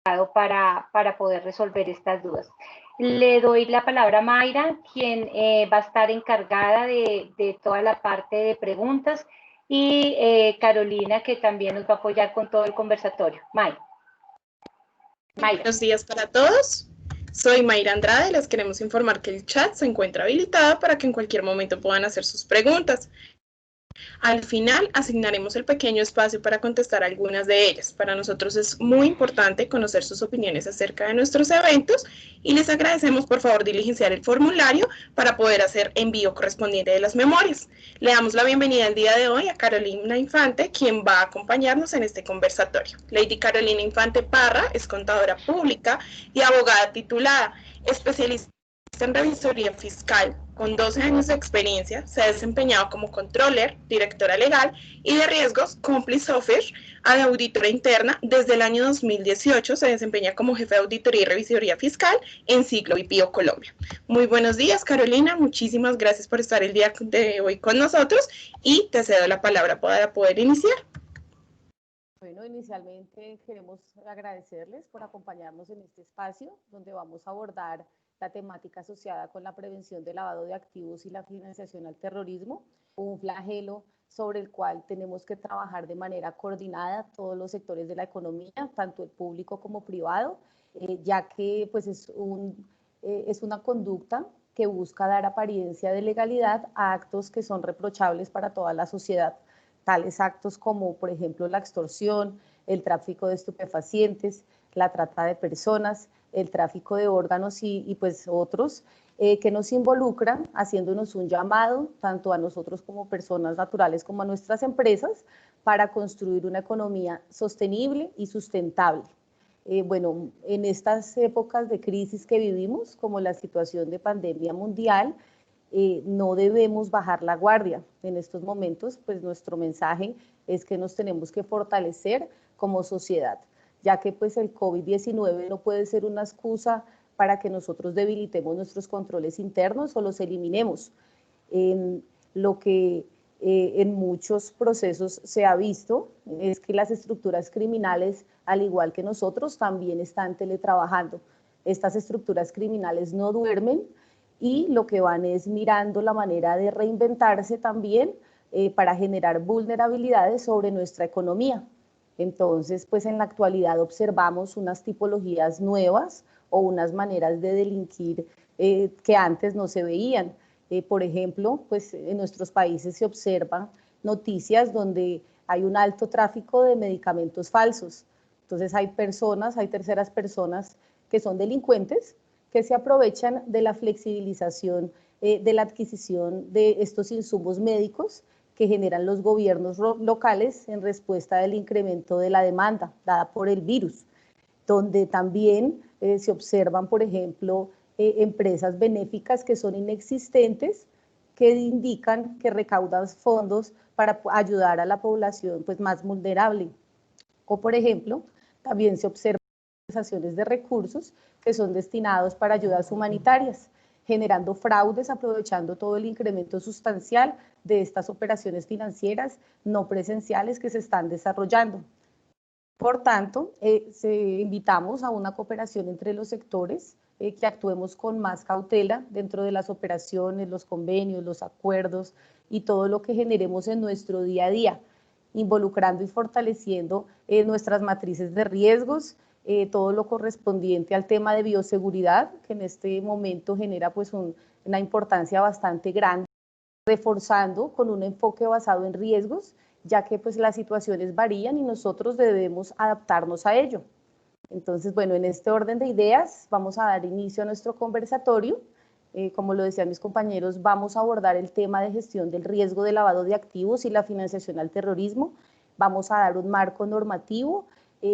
para poder resolver estas dudas. Le doy la palabra a Mayra, quien va a estar encargada de toda la parte de preguntas, y Carolina, que también nos va a apoyar con todo el conversatorio. Mayra. Buenos días para todos. Soy Mayra Andrade. Les queremos informar que el chat se encuentra habilitado para que en cualquier momento puedan hacer sus preguntas. Al final asignaremos el pequeño espacio para contestar algunas de ellas. Para nosotros es muy importante conocer sus opiniones acerca de nuestros eventos y les agradecemos por favor diligenciar el formulario para poder hacer envío correspondiente de las memorias. Le damos la bienvenida el día de hoy a Carolina Infante, quien va a acompañarnos en este conversatorio. Lady Carolina Infante Parra es contadora pública y abogada titulada, especialista en revisoría fiscal, con 12 años de experiencia. Se ha desempeñado como controller, directora legal y de riesgos, compliance officer, a la auditora interna. Desde el año 2018 se desempeña como jefe de auditoría y revisoría fiscal en Siglo BPO Colombia. Muy buenos días, Carolina. Muchísimas gracias por estar el día de hoy con nosotros y te cedo la palabra para poder iniciar. Bueno, inicialmente queremos agradecerles por acompañarnos en este espacio donde vamos a abordar la temática asociada con la prevención del lavado de activos y la financiación al terrorismo, un flagelo sobre el cual tenemos que trabajar de manera coordinada todos los sectores de la economía, tanto el público como privado, ya que pues, es una conducta que busca dar apariencia de legalidad a actos que son reprochables para toda la sociedad. Tales actos como, por ejemplo, la extorsión, el tráfico de estupefacientes, la trata de personas, el tráfico de órganos y pues otros que nos involucran, haciéndonos un llamado tanto a nosotros como personas naturales como a nuestras empresas para construir una economía sostenible y sustentable. Bueno, en estas épocas de crisis que vivimos, como la situación de pandemia mundial, no debemos bajar la guardia. En estos momentos, pues nuestro mensaje es que nos tenemos que fortalecer como sociedad, ya que pues el COVID-19 no puede ser una excusa para que nosotros debilitemos nuestros controles internos o los eliminemos. Lo que en muchos procesos se ha visto es que las estructuras criminales, al igual que nosotros, también están teletrabajando. Estas estructuras criminales no duermen y lo que van es mirando la manera de reinventarse también para generar vulnerabilidades sobre nuestra economía. Entonces, pues en la actualidad observamos unas tipologías nuevas o unas maneras de delinquir que antes no se veían. Por ejemplo, pues en nuestros países se observan noticias donde hay un alto tráfico de medicamentos falsos. Entonces hay personas, hay terceras personas que son delincuentes, que se aprovechan de la flexibilización de la adquisición de estos insumos médicos que generan los gobiernos locales en respuesta del incremento de la demanda dada por el virus, donde también se observan, por ejemplo, empresas benéficas que son inexistentes, que indican que recaudan fondos para ayudar a la población pues, más vulnerable. O, por ejemplo, también se observan organizaciones de recursos que son destinados para ayudas humanitarias, generando fraudes, aprovechando todo el incremento sustancial de estas operaciones financieras no presenciales que se están desarrollando. Por tanto, invitamos a una cooperación entre los sectores, que actuemos con más cautela dentro de las operaciones, los convenios, los acuerdos y todo lo que generemos en nuestro día a día, involucrando y fortaleciendo nuestras matrices de riesgos, todo lo correspondiente al tema de bioseguridad, que en este momento genera pues una importancia bastante grande, reforzando con un enfoque basado en riesgos, ya que pues las situaciones varían y nosotros debemos adaptarnos a ello. Entonces, bueno, en este orden de ideas vamos a dar inicio a nuestro conversatorio. Como lo decían mis compañeros, vamos a abordar el tema de gestión del riesgo de lavado de activos y la financiación al terrorismo. Vamos a dar un marco normativo,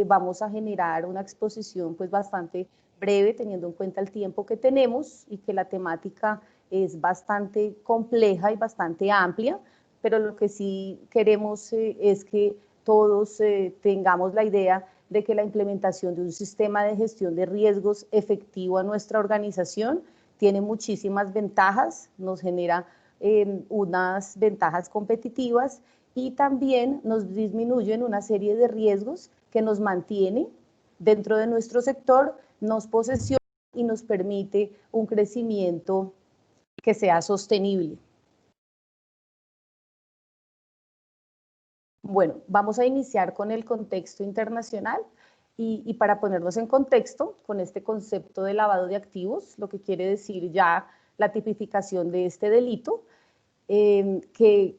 vamos a generar una exposición pues bastante breve, teniendo en cuenta el tiempo que tenemos y que la temática es bastante compleja y bastante amplia, pero lo que sí queremos es que todos tengamos la idea de que la implementación de un sistema de gestión de riesgos efectivo a nuestra organización tiene muchísimas ventajas, nos genera unas ventajas competitivas y también nos disminuyen una serie de riesgos que nos mantiene dentro de nuestro sector, nos posesiona y nos permite un crecimiento que sea sostenible. Bueno, vamos a iniciar con el contexto internacional y para ponernos en contexto con este concepto de lavado de activos, lo que quiere decir ya la tipificación de este delito, que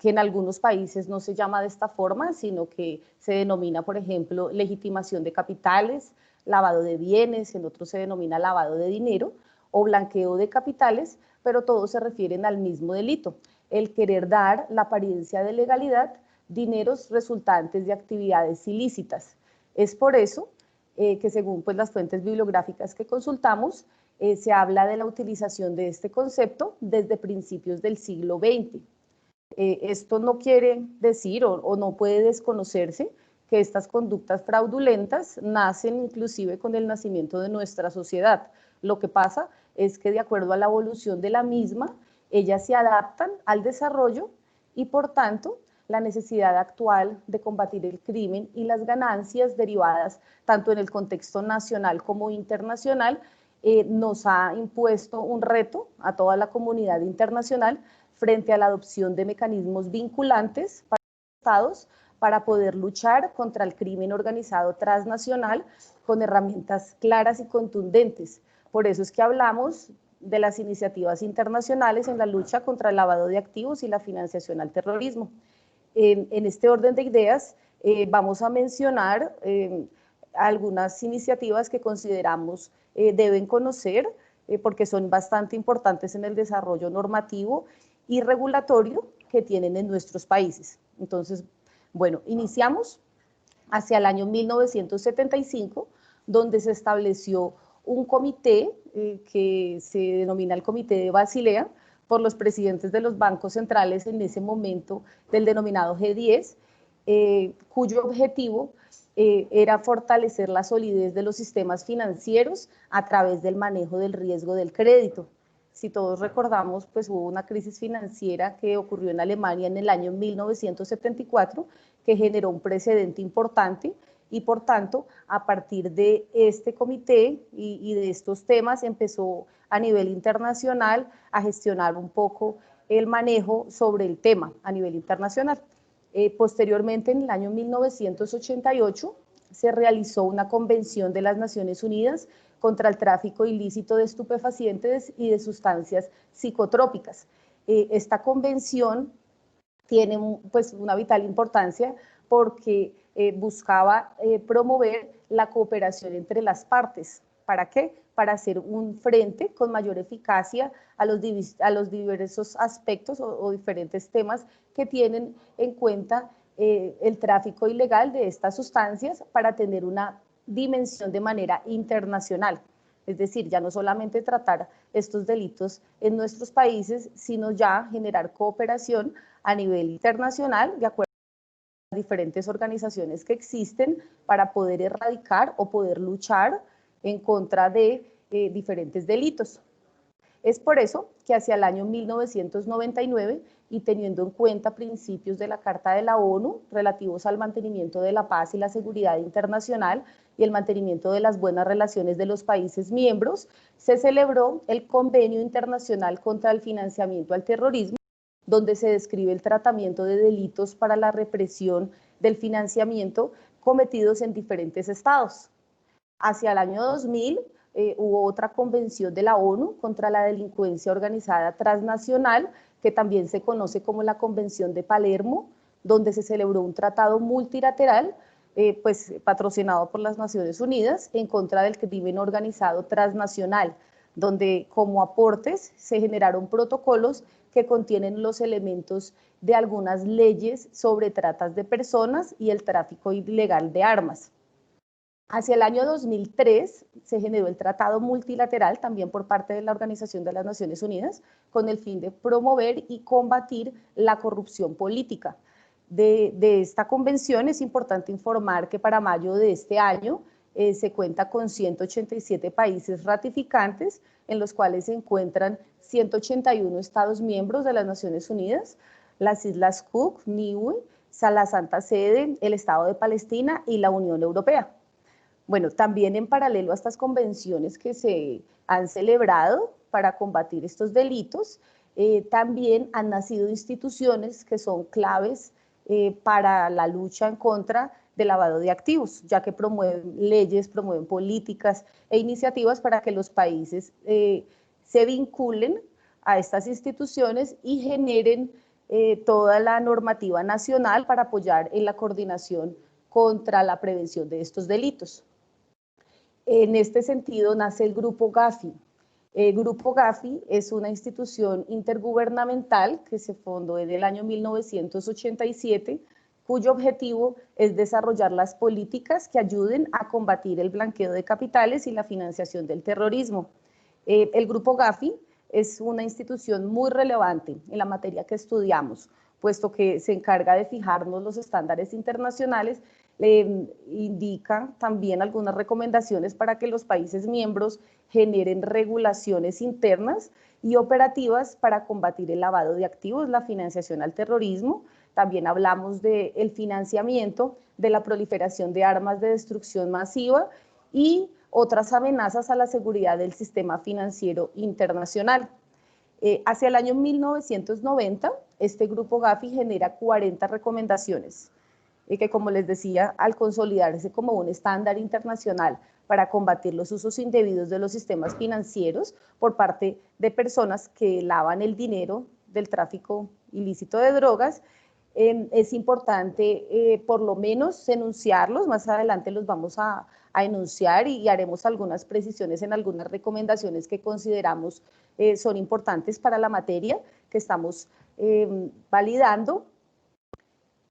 en algunos países no se llama de esta forma, sino que se denomina, por ejemplo, legitimación de capitales, lavado de bienes, en otros se denomina lavado de dinero o blanqueo de capitales, pero todos se refieren al mismo delito, el querer dar la apariencia de legalidad dineros resultantes de actividades ilícitas. Es por eso que según pues, las fuentes bibliográficas que consultamos, se habla de la utilización de este concepto desde principios del siglo XX. Esto no quiere decir o no puede desconocerse que estas conductas fraudulentas nacen inclusive con el nacimiento de nuestra sociedad. Lo que pasa es que de acuerdo a la evolución de la misma, ellas se adaptan al desarrollo y por tanto la necesidad actual de combatir el crimen y las ganancias derivadas tanto en el contexto nacional como internacional nos ha impuesto un reto a toda la comunidad internacional frente a la adopción de mecanismos vinculantes para los estados para poder luchar contra el crimen organizado transnacional con herramientas claras y contundentes. Por eso es que hablamos de las iniciativas internacionales en la lucha contra el lavado de activos y la financiación al terrorismo. En este orden de ideas vamos a mencionar algunas iniciativas que consideramos deben conocer porque son bastante importantes en el desarrollo normativo y regulatorio que tienen en nuestros países. Entonces, bueno, iniciamos hacia el año 1975, donde se estableció un comité que se denomina el Comité de Basilea, por los presidentes de los bancos centrales en ese momento del denominado G10, cuyo objetivo era fortalecer la solidez de los sistemas financieros a través del manejo del riesgo del crédito. Si todos recordamos, pues hubo una crisis financiera que ocurrió en Alemania en el año 1974, que generó un precedente importante y por tanto, a partir de este comité y de estos temas empezó a nivel internacional a gestionar un poco el manejo sobre el tema a nivel internacional. Posteriormente, en el año 1988, se realizó una convención de las Naciones Unidas contra el tráfico ilícito de estupefacientes y de sustancias psicotrópicas. Esta convención tiene pues, una vital importancia porque buscaba promover la cooperación entre las partes. ¿Para qué? Para hacer un frente con mayor eficacia a los diversos aspectos o diferentes temas que tienen en cuenta el tráfico ilegal de estas sustancias para tener una dimensión de manera internacional. Es decir, ya no solamente tratar estos delitos en nuestros países, sino ya generar cooperación a nivel internacional, de acuerdo a las diferentes organizaciones que existen para poder erradicar o poder luchar en contra de diferentes delitos. Es por eso que hacia el año 1999, y teniendo en cuenta principios de la Carta de la ONU relativos al mantenimiento de la paz y la seguridad internacional y el mantenimiento de las buenas relaciones de los países miembros, se celebró el Convenio Internacional contra el Financiamiento al Terrorismo, donde se describe el tratamiento de delitos para la represión del financiamiento cometidos en diferentes estados. Hacia el año 2000 hubo otra convención de la ONU contra la delincuencia organizada transnacional, que también se conoce como la Convención de Palermo, donde se celebró un tratado multilateral pues, patrocinado por las Naciones Unidas en contra del crimen organizado transnacional, donde como aportes se generaron protocolos que contienen los elementos de algunas leyes sobre tratas de personas y el tráfico ilegal de armas. Hacia el año 2003 se generó el Tratado Multilateral, también por parte de la Organización de las Naciones Unidas, con el fin de promover y combatir la corrupción política. De esta convención es importante informar que para mayo de este año se cuenta con 187 países ratificantes, en los cuales se encuentran 181 Estados miembros de las Naciones Unidas, las Islas Cook, Niue, la Santa Sede, el Estado de Palestina y la Unión Europea. Bueno, también en paralelo a estas convenciones que se han celebrado para combatir estos delitos, también han nacido instituciones que son claves para la lucha en contra del lavado de activos, ya que promueven leyes, promueven políticas e iniciativas para que los países se vinculen a estas instituciones y generen toda la normativa nacional para apoyar en la coordinación contra la prevención de estos delitos. En este sentido nace el Grupo Gafi. El Grupo Gafi es una institución intergubernamental que se fundó en el año 1987, cuyo objetivo es desarrollar las políticas que ayuden a combatir el blanqueo de capitales y la financiación del terrorismo. El Grupo Gafi es una institución muy relevante en la materia que estudiamos, puesto que se encarga de fijarnos los estándares internacionales, indica también algunas recomendaciones para que los países miembros generen regulaciones internas y operativas para combatir el lavado de activos, la financiación al terrorismo. También hablamos del financiamiento, de la proliferación de armas de destrucción masiva y otras amenazas a la seguridad del sistema financiero internacional. Hacia el año 1990, este Grupo Gafi genera 40 recomendaciones, que como les decía, al consolidarse como un estándar internacional para combatir los usos indebidos de los sistemas financieros por parte de personas que lavan el dinero del tráfico ilícito de drogas, es importante por lo menos enunciarlos. Más adelante los vamos a enunciar y haremos algunas precisiones en algunas recomendaciones que consideramos son importantes para la materia que estamos validando.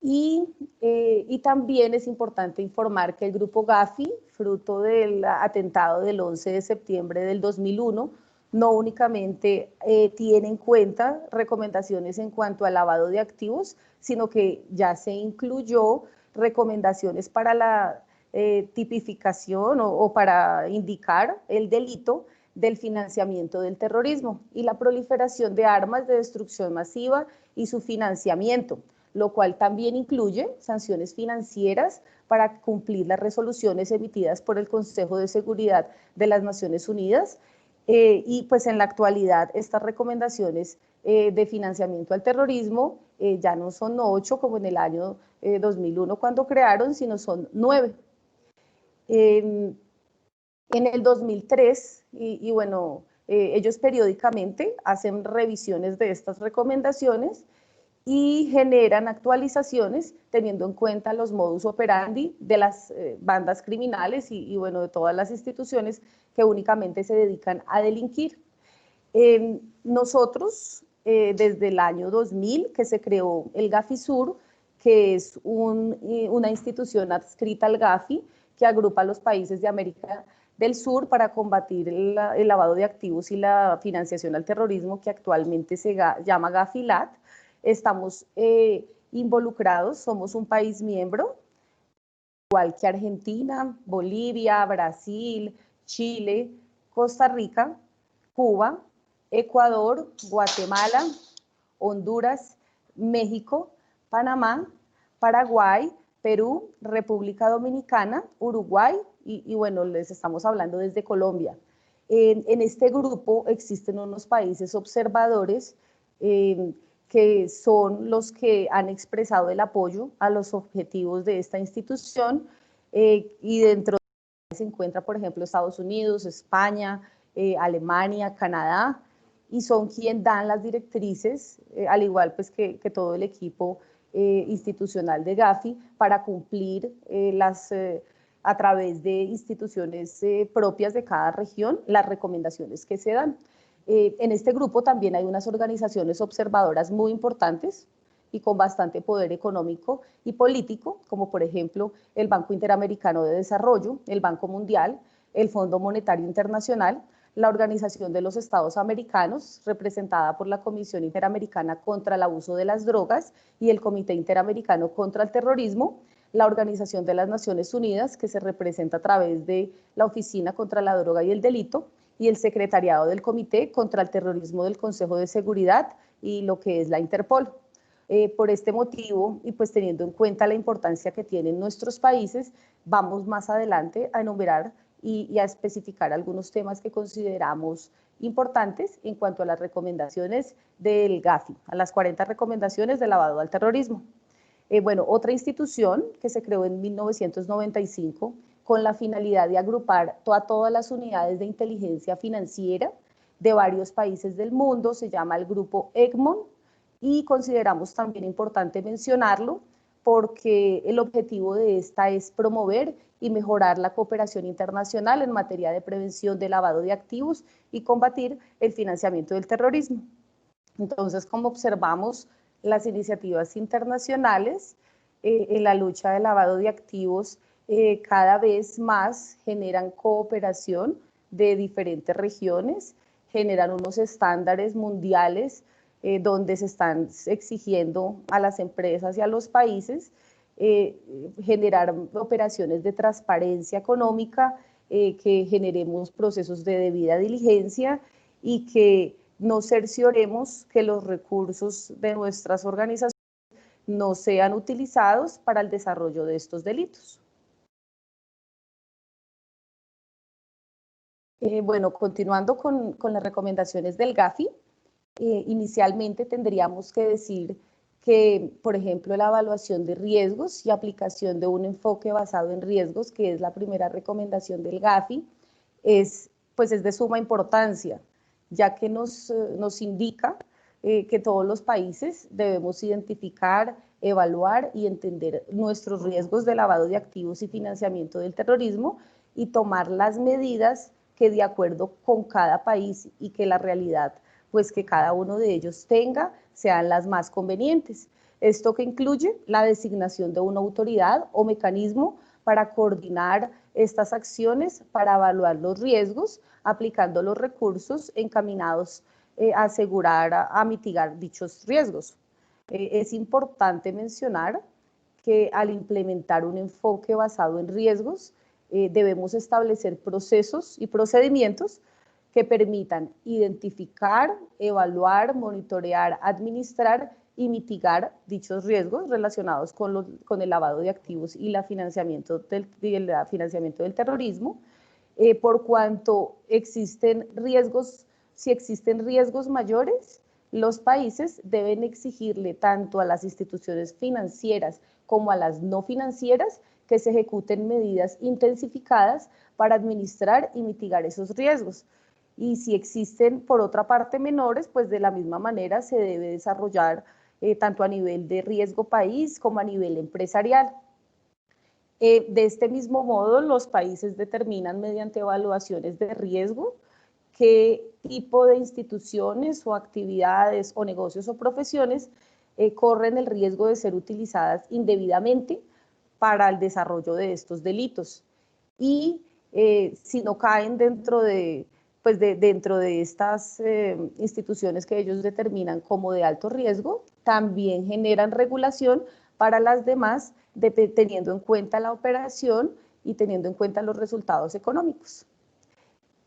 Y también es importante informar que el Grupo Gafi, fruto del atentado del 11 de septiembre del 2001, no únicamente tiene en cuenta recomendaciones en cuanto al lavado de activos, sino que ya se incluyó recomendaciones para la tipificación o para indicar el delito del financiamiento del terrorismo y la proliferación de armas de destrucción masiva y su financiamiento, lo cual también incluye sanciones financieras para cumplir las resoluciones emitidas por el Consejo de Seguridad de las Naciones Unidas. Y pues en la actualidad estas recomendaciones de financiamiento al terrorismo ya no son 8 como en el año 2001 cuando crearon, sino son 9. En el 2003, y bueno, ellos periódicamente hacen revisiones de estas recomendaciones y generan actualizaciones teniendo en cuenta los modus operandi de las bandas criminales y bueno, de todas las instituciones que únicamente se dedican a delinquir. Nosotros, desde el año 2000, que se creó el GAFISUR, que es una institución adscrita al GAFI, que agrupa a los países de América del Sur para combatir el lavado de activos y la financiación al terrorismo, que actualmente se llama GAFILAT. Estamos involucrados, somos un país miembro, igual que Argentina, Bolivia, Brasil, Chile, Costa Rica, Cuba, Ecuador, Guatemala, Honduras, México, Panamá, Paraguay, Perú, República Dominicana, Uruguay y bueno, les estamos hablando desde Colombia. En este grupo existen unos países observadores que son los que han expresado el apoyo a los objetivos de esta institución y dentro de se encuentra, por ejemplo, Estados Unidos, España, Alemania, Canadá, y son quienes dan las directrices, al igual pues que todo el equipo institucional de GAFI, para cumplir a través de instituciones propias de cada región las recomendaciones que se dan. En este grupo también hay unas organizaciones observadoras muy importantes y con bastante poder económico y político, como por ejemplo el Banco Interamericano de Desarrollo, el Banco Mundial, el Fondo Monetario Internacional, la Organización de los Estados Americanos, representada por la Comisión Interamericana contra el Abuso de las Drogas y el Comité Interamericano contra el Terrorismo, la Organización de las Naciones Unidas, que se representa a través de la Oficina contra la Droga y el Delito, y el Secretariado del Comité contra el Terrorismo del Consejo de Seguridad y lo que es la Interpol. Por este motivo, y pues teniendo en cuenta la importancia que tienen nuestros países, vamos más adelante a enumerar y a especificar algunos temas que consideramos importantes en cuanto a las recomendaciones del GAFI, a las 40 recomendaciones de lavado al terrorismo. Bueno, otra institución que se creó en 1995 con la finalidad de agrupar todas las unidades de inteligencia financiera de varios países del mundo, se llama el grupo Egmont, y consideramos también importante mencionarlo porque el objetivo de esta es promover y mejorar la cooperación internacional en materia de prevención de lavado de activos y combatir el financiamiento del terrorismo. Entonces, como observamos, las iniciativas internacionales en la lucha de lavado de activos cada vez más generan cooperación de diferentes regiones, generan unos estándares mundiales donde se están exigiendo a las empresas y a los países generar operaciones de transparencia económica, que generemos procesos de debida diligencia y que nos cercioremos que los recursos de nuestras organizaciones no sean utilizados para el desarrollo de estos delitos. Bueno, continuando con las recomendaciones del GAFI, inicialmente tendríamos que decir que, por ejemplo, la evaluación de riesgos y aplicación de un enfoque basado en riesgos, que es la primera recomendación del GAFI, es de suma importancia, ya que nos indica que todos los países debemos identificar, evaluar y entender nuestros riesgos de lavado de activos y financiamiento del terrorismo y tomar las medidas que de acuerdo con cada país y que la realidad pues que cada uno de ellos tenga sean las más convenientes. Esto que incluye la designación de una autoridad o mecanismo para coordinar estas acciones, para evaluar los riesgos, aplicando los recursos encaminados a asegurar, a mitigar dichos riesgos. Es importante mencionar que al implementar un enfoque basado en riesgos, debemos establecer procesos y procedimientos que permitan identificar, evaluar, monitorear, administrar y mitigar dichos riesgos relacionados con el lavado de activos y el financiamiento del terrorismo, por cuanto existen riesgos, si existen riesgos mayores, los países deben exigirle tanto a las instituciones financieras como a las no financieras que se ejecuten medidas intensificadas para administrar y mitigar esos riesgos. Y si existen, por otra parte, menores, pues de la misma manera se debe desarrollar tanto a nivel de riesgo país como a nivel empresarial. De este mismo modo, los países determinan mediante evaluaciones de riesgo qué tipo de instituciones o actividades o negocios o profesiones corren el riesgo de ser utilizadas indebidamente para el desarrollo de estos delitos. Y si no caen dentro de estas instituciones que ellos determinan como de alto riesgo, también generan regulación para las demás, teniendo en cuenta la operación y teniendo en cuenta los resultados económicos.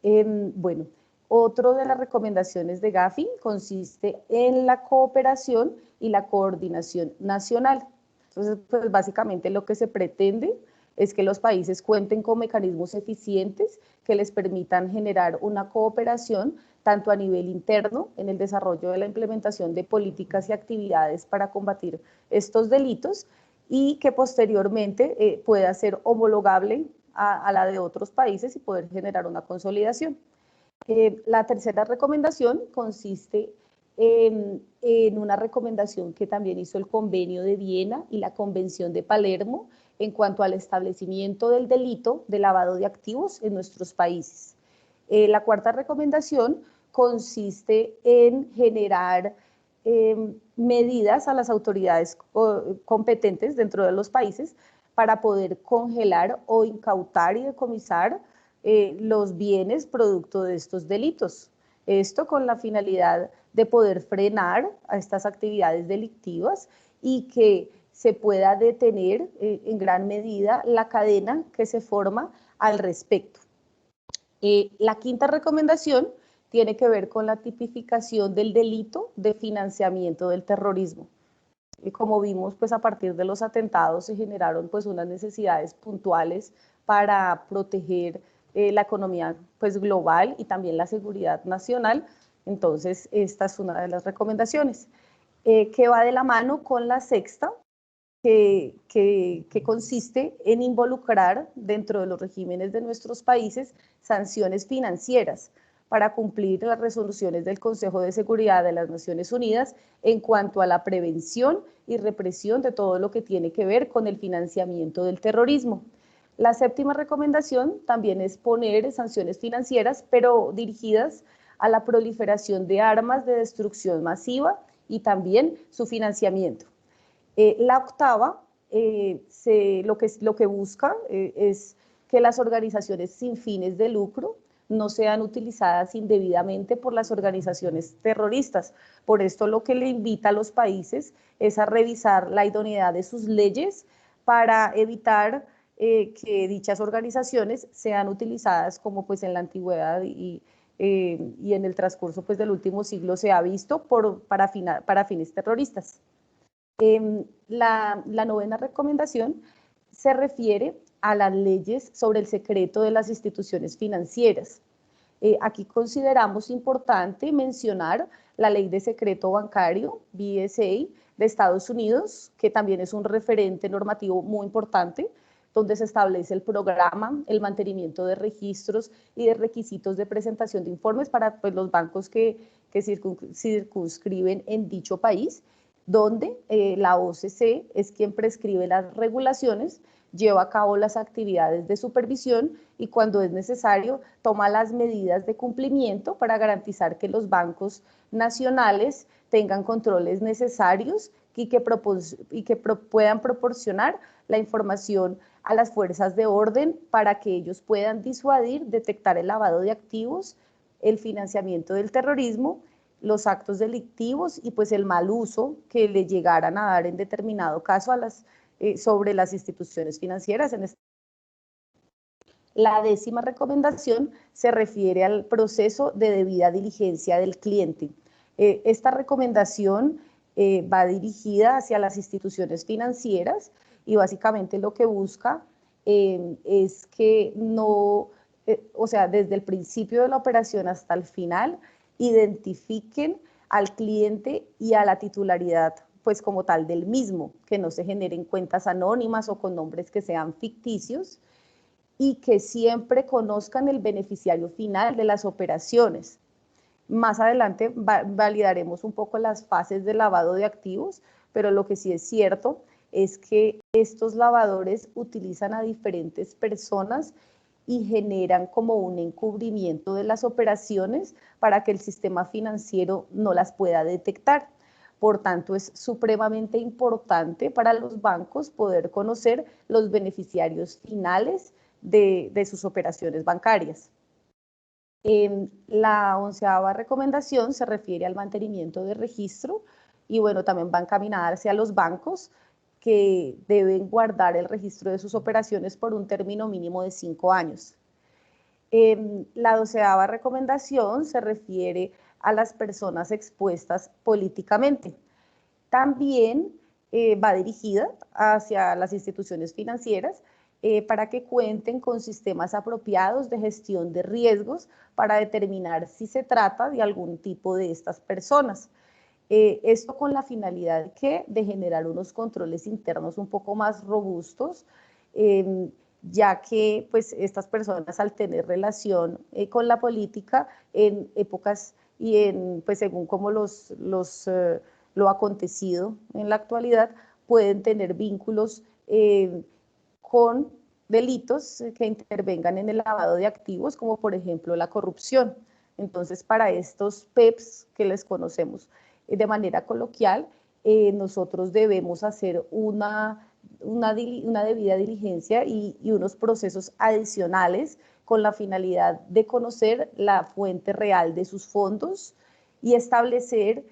Bueno, otro de las recomendaciones de GAFI consiste en la cooperación y la coordinación nacional. Entonces, pues básicamente lo que se pretende es que los países cuenten con mecanismos eficientes que les permitan generar una cooperación tanto a nivel interno en el desarrollo de la implementación de políticas y actividades para combatir estos delitos y que posteriormente pueda ser homologable a la de otros países y poder generar una consolidación. La tercera recomendación consiste en una recomendación que también hizo el Convenio de Viena y la Convención de Palermo en cuanto al establecimiento del delito de lavado de activos en nuestros países. La cuarta recomendación consiste en generar medidas a las autoridades competentes dentro de los países para poder congelar o incautar y decomisar los bienes producto de estos delitos. Esto con la finalidad de poder frenar a estas actividades delictivas y que se pueda detener en gran medida la cadena que se forma al respecto. La quinta recomendación tiene que ver con la tipificación del delito de financiamiento del terrorismo. como vimos, pues a partir de los atentados se generaron pues unas necesidades puntuales para proteger la economía pues global y también la seguridad nacional. Entonces, esta es una de las recomendaciones que va de la mano con la sexta, que consiste en involucrar dentro de los regímenes de nuestros países sanciones financieras para cumplir las resoluciones del Consejo de Seguridad de las Naciones Unidas en cuanto a la prevención y represión de todo lo que tiene que ver con el financiamiento del terrorismo. La séptima recomendación también es poner sanciones financieras, pero dirigidas a la proliferación de armas de destrucción masiva y también su financiamiento. La octava, lo que busca es que las organizaciones sin fines de lucro no sean utilizadas indebidamente por las organizaciones terroristas. Por esto lo que le invita a los países es a revisar la idoneidad de sus leyes para evitar que dichas organizaciones sean utilizadas como pues en la antigüedad y en el transcurso pues del último siglo se ha visto para fines terroristas. La novena recomendación se refiere a las leyes sobre el secreto de las instituciones financieras. Aquí consideramos importante mencionar la ley de secreto bancario, BSA, de Estados Unidos, que también es un referente normativo muy importante, donde se establece el programa, el mantenimiento de registros y de requisitos de presentación de informes para pues, los bancos que circunscriben en dicho país, donde la OCC es quien prescribe las regulaciones, lleva a cabo las actividades de supervisión y cuando es necesario toma las medidas de cumplimiento para garantizar que los bancos nacionales tengan controles necesarios y que puedan proporcionar la información a las fuerzas de orden para que ellos puedan disuadir, detectar el lavado de activos, el financiamiento del terrorismo, los actos delictivos y pues el mal uso que le llegaran a dar en determinado caso sobre las instituciones financieras. La décima recomendación se refiere al proceso de debida diligencia del cliente. Esta recomendación va dirigida hacia las instituciones financieras y básicamente lo que busca es que no, o sea, desde el principio de la operación hasta el final, identifiquen al cliente y a la titularidad pues como tal del mismo, que no se generen cuentas anónimas o con nombres que sean ficticios y que siempre conozcan el beneficiario final de las operaciones. Más adelante validaremos un poco las fases de lavado de activos, pero lo que sí es cierto es que estos lavadores utilizan a diferentes personas y generan como un encubrimiento de las operaciones para que el sistema financiero no las pueda detectar. Por tanto, es supremamente importante para los bancos poder conocer los beneficiarios finales de sus operaciones bancarias. La 11ª recomendación se refiere al mantenimiento de registro y bueno, también va encaminada hacia los bancos que deben guardar el registro de sus operaciones por un término mínimo de 5 años. La 12ª recomendación se refiere a las personas expuestas políticamente. También va dirigida hacia las instituciones financieras para que cuenten con sistemas apropiados de gestión de riesgos para determinar si se trata de algún tipo de estas personas. Esto con la finalidad de generar unos controles internos un poco más robustos, ya que pues, estas personas al tener relación con la política en épocas y pues, según como lo acontecido en la actualidad, pueden tener vínculos con delitos que intervengan en el lavado de activos, como por ejemplo la corrupción. Entonces, para estos PEPs que les conocemos de manera coloquial, nosotros debemos hacer una debida diligencia y unos procesos adicionales con la finalidad de conocer la fuente real de sus fondos y establecer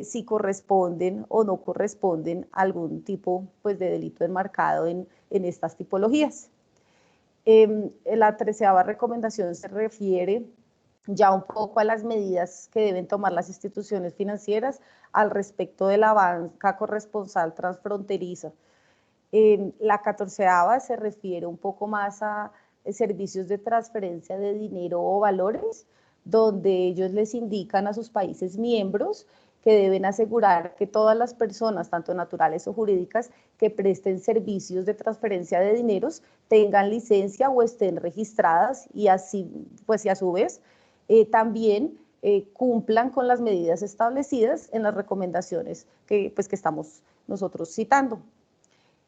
si corresponden o no corresponden a algún tipo pues, de delito enmarcado en estas tipologías. La 13ª recomendación se refiere ya un poco a las medidas que deben tomar las instituciones financieras al respecto de la banca corresponsal transfronteriza. La 14ª se refiere un poco más a servicios de transferencia de dinero o valores, donde ellos les indican a sus países miembros que deben asegurar que todas las personas, tanto naturales o jurídicas, que presten servicios de transferencia de dineros tengan licencia o estén registradas y así, pues y a su vez, también cumplan con las medidas establecidas en las recomendaciones que estamos nosotros citando.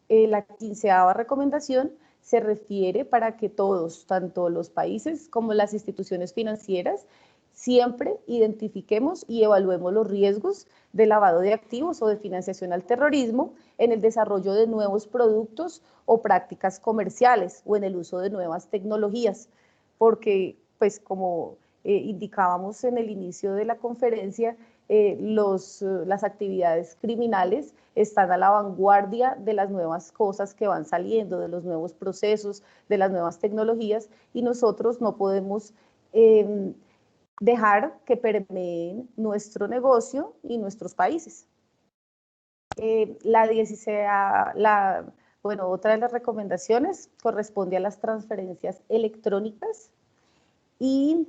La 15ª recomendación se refiere para que todos, tanto los países como las instituciones financieras, siempre identifiquemos y evaluemos los riesgos de lavado de activos o de financiación al terrorismo en el desarrollo de nuevos productos o prácticas comerciales o en el uso de nuevas tecnologías, porque pues como indicábamos en el inicio de la conferencia, las actividades criminales están a la vanguardia de las nuevas cosas que van saliendo, de los nuevos procesos, de las nuevas tecnologías, y nosotros no podemos dejar que permeen nuestro negocio y nuestros países. Otra de las recomendaciones corresponde a las transferencias electrónicas y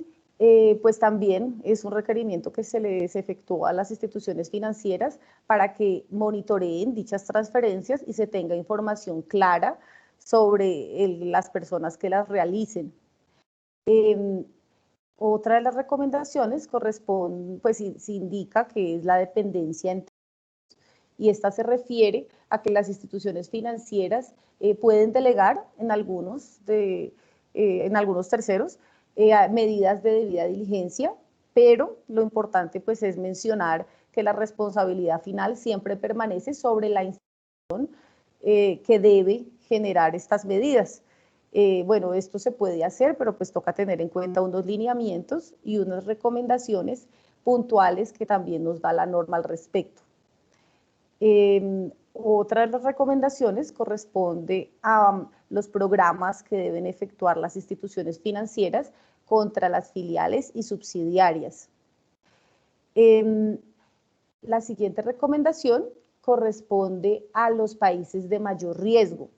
pues también es un requerimiento que se les efectúa a las instituciones financieras para que monitoreen dichas transferencias y se tenga información clara sobre las personas que las realicen. Otra de las recomendaciones corresponde, pues se indica que es la dependencia entre y esta se refiere a que las instituciones financieras pueden delegar en algunos terceros medidas de debida diligencia, pero lo importante pues es mencionar que la responsabilidad final siempre permanece sobre la institución que debe generar estas medidas. Bueno, esto se puede hacer, pero pues toca tener en cuenta unos lineamientos y unas recomendaciones puntuales que también nos da la norma al respecto. Otra de las recomendaciones corresponde a los programas que deben efectuar las instituciones financieras contra las filiales y subsidiarias. La siguiente recomendación corresponde a los países de mayor riesgo.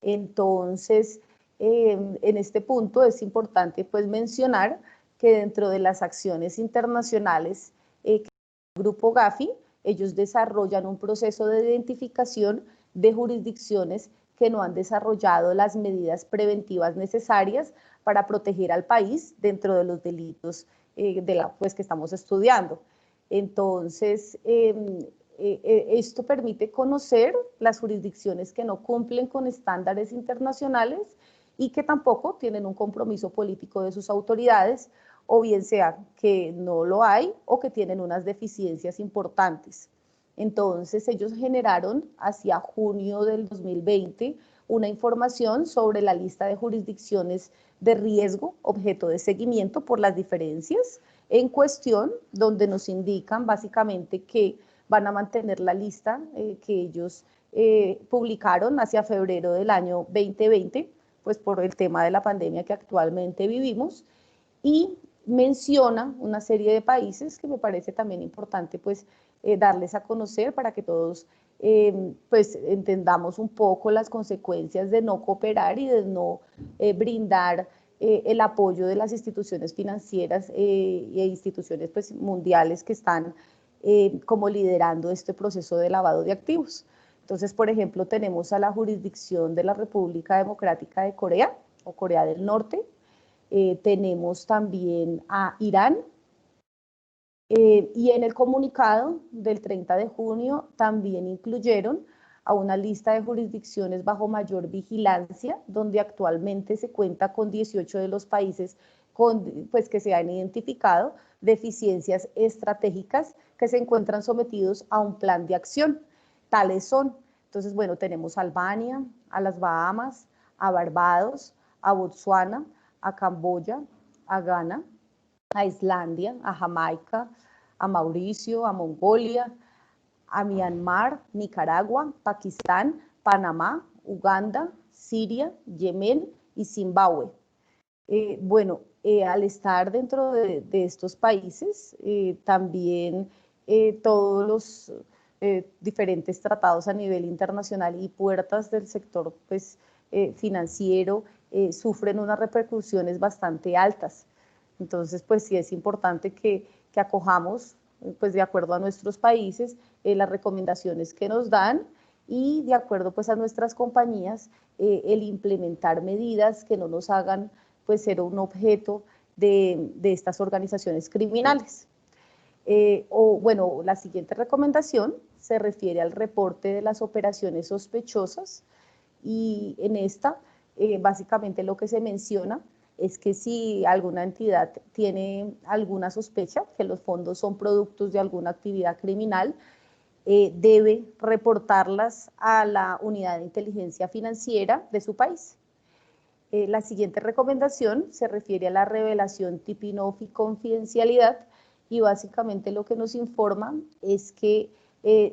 Entonces, en este punto es importante pues mencionar que dentro de las acciones internacionales que el Grupo Gafi, ellos desarrollan un proceso de identificación de jurisdicciones que no han desarrollado las medidas preventivas necesarias para proteger al país dentro de los delitos que estamos estudiando. Entonces, esto permite conocer las jurisdicciones que no cumplen con estándares internacionales y que tampoco tienen un compromiso político de sus autoridades, o bien sea que no lo hay o que tienen unas deficiencias importantes. Entonces ellos generaron hacia junio del 2020 una información sobre la lista de jurisdicciones de riesgo objeto de seguimiento por las diferencias en cuestión, donde nos indican básicamente que van a mantener la lista que ellos publicaron hacia febrero del año 2020, pues por el tema de la pandemia que actualmente vivimos, y menciona una serie de países que me parece también importante pues darles a conocer para que todos pues entendamos un poco las consecuencias de no cooperar y de no brindar el apoyo de las instituciones financieras e instituciones pues mundiales que están como liderando este proceso de lavado de activos. Entonces, por ejemplo, tenemos a la jurisdicción de la República Democrática de Corea o Corea del Norte. Tenemos también a Irán, y en el comunicado del 30 de junio también incluyeron a una lista de jurisdicciones bajo mayor vigilancia, donde actualmente se cuenta con 18 de los países pues, que se han identificado deficiencias estratégicas que se encuentran sometidos a un plan de acción. Tales son, entonces, bueno, tenemos a Albania, a las Bahamas, a Barbados, a Botsuana, a Camboya, a Ghana, a Islandia, a Jamaica, a Mauricio, a Mongolia, a Myanmar, Nicaragua, Pakistán, Panamá, Uganda, Siria, Yemen y Zimbabue. Bueno, al estar dentro de estos países, también todos los diferentes tratados a nivel internacional y puertas del sector pues, financiero sufren unas repercusiones bastante altas. Entonces, pues sí es importante que acojamos, pues de acuerdo a nuestros países, las recomendaciones que nos dan y de acuerdo pues a nuestras compañías, el implementar medidas que no nos hagan pues ser un objeto de estas organizaciones criminales. Bueno, la siguiente recomendación se refiere al reporte de las operaciones sospechosas y en esta básicamente lo que se menciona es que si alguna entidad tiene alguna sospecha que los fondos son productos de alguna actividad criminal, debe reportarlas a la unidad de inteligencia financiera de su país. La siguiente recomendación se refiere a la revelación tip-off y confidencialidad y básicamente lo que nos informa es que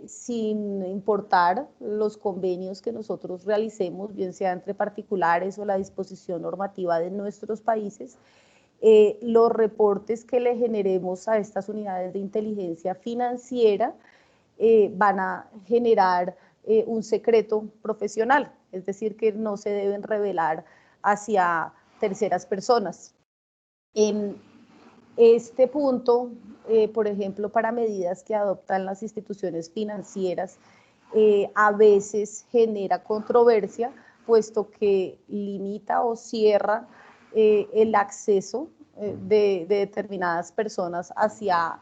sin importar los convenios que nosotros realicemos, bien sea entre particulares o la disposición normativa de nuestros países, los reportes que le generemos a estas unidades de inteligencia financiera van a generar un secreto profesional, es decir, que no se deben revelar hacia terceras personas. En este punto, por ejemplo, para medidas que adoptan las instituciones financieras, a veces genera controversia, puesto que limita o cierra el acceso de determinadas personas hacia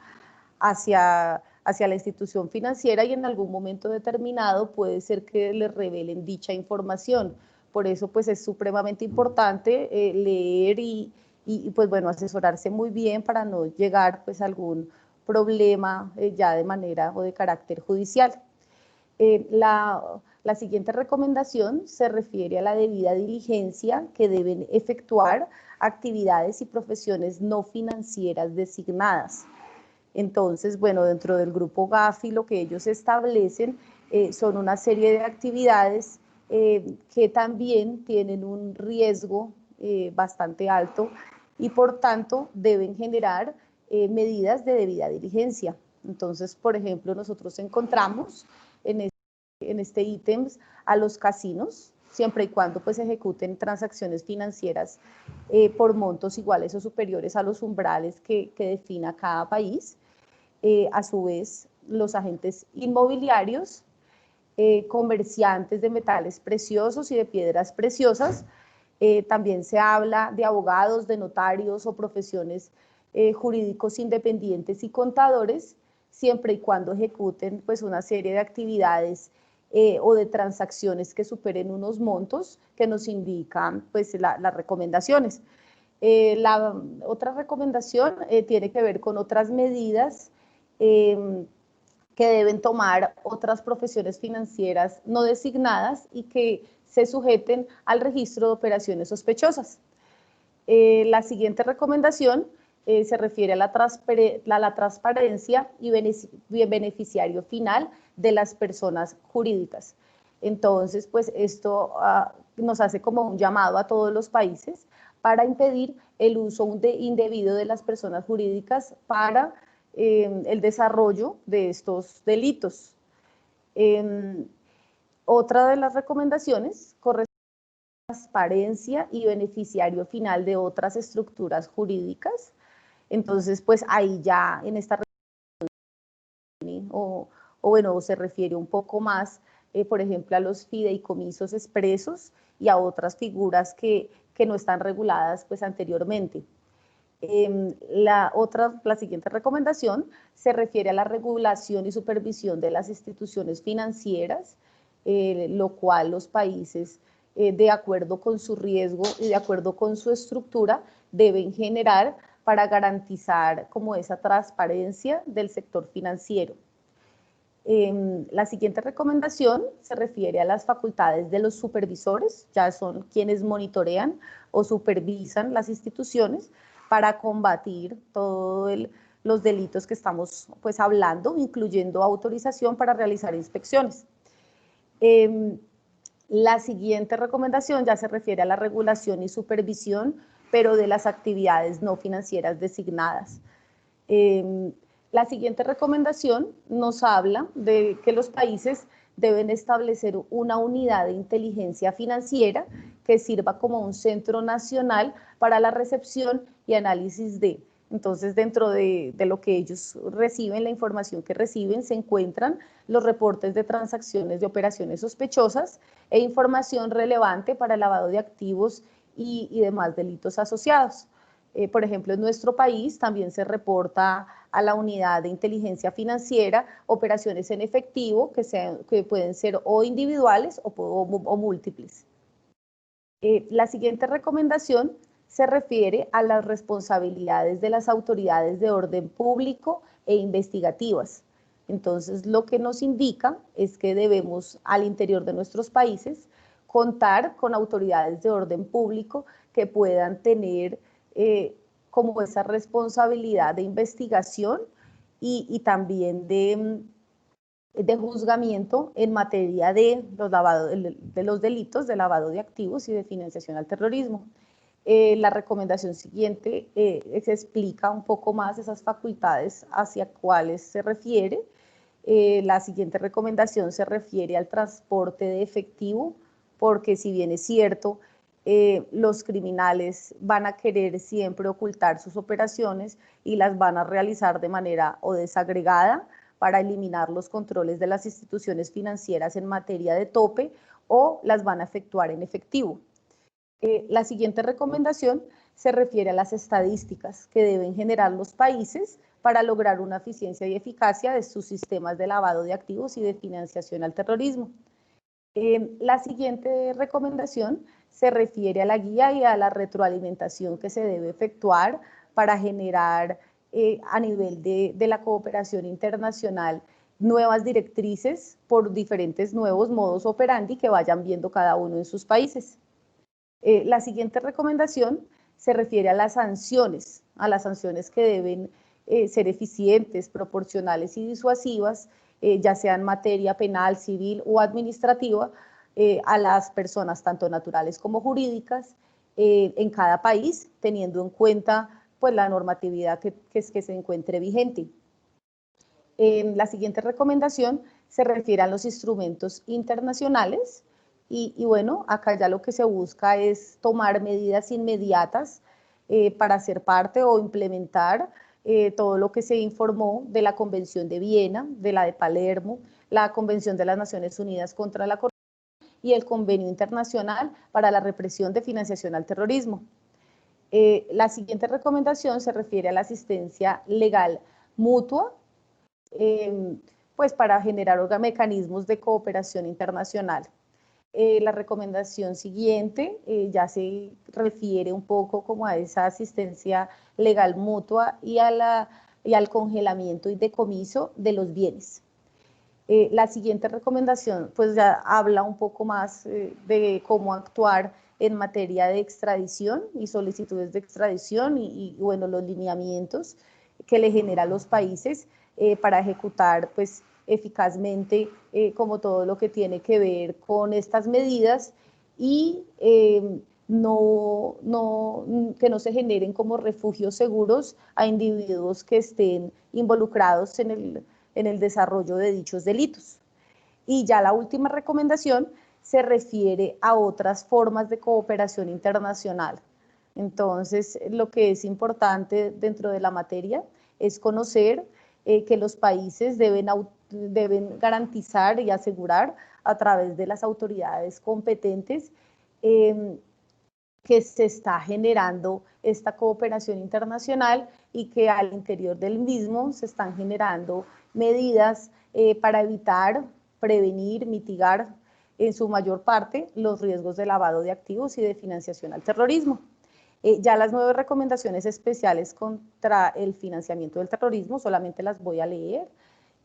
la institución financiera y en algún momento determinado puede ser que les revelen dicha información. Por eso pues es supremamente importante leer y pues bueno, asesorarse muy bien para no llegar pues a algún problema ya de manera o de carácter judicial. La siguiente recomendación se refiere a la debida diligencia que deben efectuar actividades y profesiones no financieras designadas. Entonces, bueno, dentro del grupo Gafi lo que ellos establecen son una serie de actividades que también tienen un riesgo bastante alto y por tanto deben generar medidas de debida diligencia. Entonces, por ejemplo, nosotros encontramos en este ítem a los casinos, siempre y cuando pues ejecuten transacciones financieras por montos iguales o superiores a los umbrales que defina cada país. A su vez, los agentes inmobiliarios, comerciantes de metales preciosos y de piedras preciosas, también se habla de abogados, de notarios o profesiones jurídicos independientes y contadores, siempre y cuando ejecuten pues, una serie de actividades o de transacciones que superen unos montos que nos indican pues, las recomendaciones. La otra recomendación tiene que ver con otras medidas que deben tomar otras profesiones financieras no designadas y que se sujeten al registro de operaciones sospechosas. La siguiente recomendación se refiere a la transparencia y beneficiario final de las personas jurídicas. Entonces, pues esto nos hace como un llamado a todos los países para impedir el uso indebido de las personas jurídicas para el desarrollo de estos delitos. Otra de las recomendaciones corresponde a la transparencia y beneficiario final de otras estructuras jurídicas. Entonces, pues ahí ya en esta bueno, se refiere un poco más, por ejemplo, a los fideicomisos expresos y a otras figuras que no están reguladas pues anteriormente. La siguiente recomendación se refiere a la regulación y supervisión de las instituciones financieras, lo cual los países, de acuerdo con su riesgo y de acuerdo con su estructura, deben generar para garantizar como esa transparencia del sector financiero. La siguiente recomendación se refiere a las facultades de los supervisores, ya son quienes monitorean o supervisan las instituciones para combatir todos los delitos que estamos pues, hablando, incluyendo autorización para realizar inspecciones. La siguiente recomendación ya se refiere a la regulación y supervisión, pero de las actividades no financieras designadas. La siguiente recomendación nos habla de que los países deben establecer una unidad de inteligencia financiera que sirva como un centro nacional para la recepción y análisis de. Entonces, dentro de lo que ellos reciben, la información que reciben, se encuentran los reportes de transacciones de operaciones sospechosas e información relevante para el lavado de activos y demás delitos asociados. Por ejemplo, en nuestro país también se reporta a la unidad de inteligencia financiera operaciones en efectivo que pueden ser o individuales o múltiples. La siguiente recomendación se refiere a las responsabilidades de las autoridades de orden público e investigativas. Entonces, lo que nos indica es que debemos, al interior de nuestros países, contar con autoridades de orden público que puedan tener como esa responsabilidad de investigación y también de juzgamiento en materia de los delitos de lavado de activos y de financiación al terrorismo. La recomendación siguiente se explica un poco más esas facultades hacia cuáles se refiere. La siguiente recomendación se refiere al transporte de efectivo, porque si bien es cierto, los criminales van a querer siempre ocultar sus operaciones y las van a realizar de manera o desagregada para eliminar los controles de las instituciones financieras en materia de tope, o las van a efectuar en efectivo. La siguiente recomendación se refiere a las estadísticas que deben generar los países para lograr una eficiencia y eficacia de sus sistemas de lavado de activos y de financiación al terrorismo. La siguiente recomendación se refiere a la guía y a la retroalimentación que se debe efectuar para generar a nivel de la cooperación internacional nuevas directrices por diferentes nuevos modos operandi que vayan viendo cada uno en sus países. La siguiente recomendación se refiere a las sanciones que deben ser eficientes, proporcionales y disuasivas, ya sea en materia penal, civil o administrativa, a las personas tanto naturales como jurídicas en cada país, teniendo en cuenta pues, la normatividad que se encuentre vigente. La siguiente recomendación se refiere a los instrumentos internacionales y bueno, acá ya lo que se busca es tomar medidas inmediatas para hacer parte o implementar todo lo que se informó de la Convención de Viena, de la de Palermo, la Convención de las Naciones Unidas contra la Corrupción y el Convenio Internacional para la Represión de Financiación al Terrorismo. La siguiente recomendación se refiere a la asistencia legal mutua, pues para generar mecanismos de cooperación internacional. La recomendación siguiente ya se refiere un poco como a esa asistencia legal mutua y al congelamiento y decomiso de los bienes. La siguiente recomendación pues ya habla un poco más de cómo actuar en materia de extradición y solicitudes de extradición y bueno, los lineamientos que le genera a los países para ejecutar pues eficazmente como todo lo que tiene que ver con estas medidas y que no se generen como refugios seguros a individuos que estén involucrados en el desarrollo de dichos delitos. Y ya la última recomendación se refiere a otras formas de cooperación internacional. Entonces, lo que es importante dentro de la materia es conocer que los países deben garantizar y asegurar a través de las autoridades competentes que se está generando esta cooperación internacional y que al interior del mismo se están generando medidas para evitar, prevenir, mitigar en su mayor parte los riesgos de lavado de activos y de financiación al terrorismo. Ya las 9 recomendaciones especiales contra el financiamiento del terrorismo solamente las voy a leer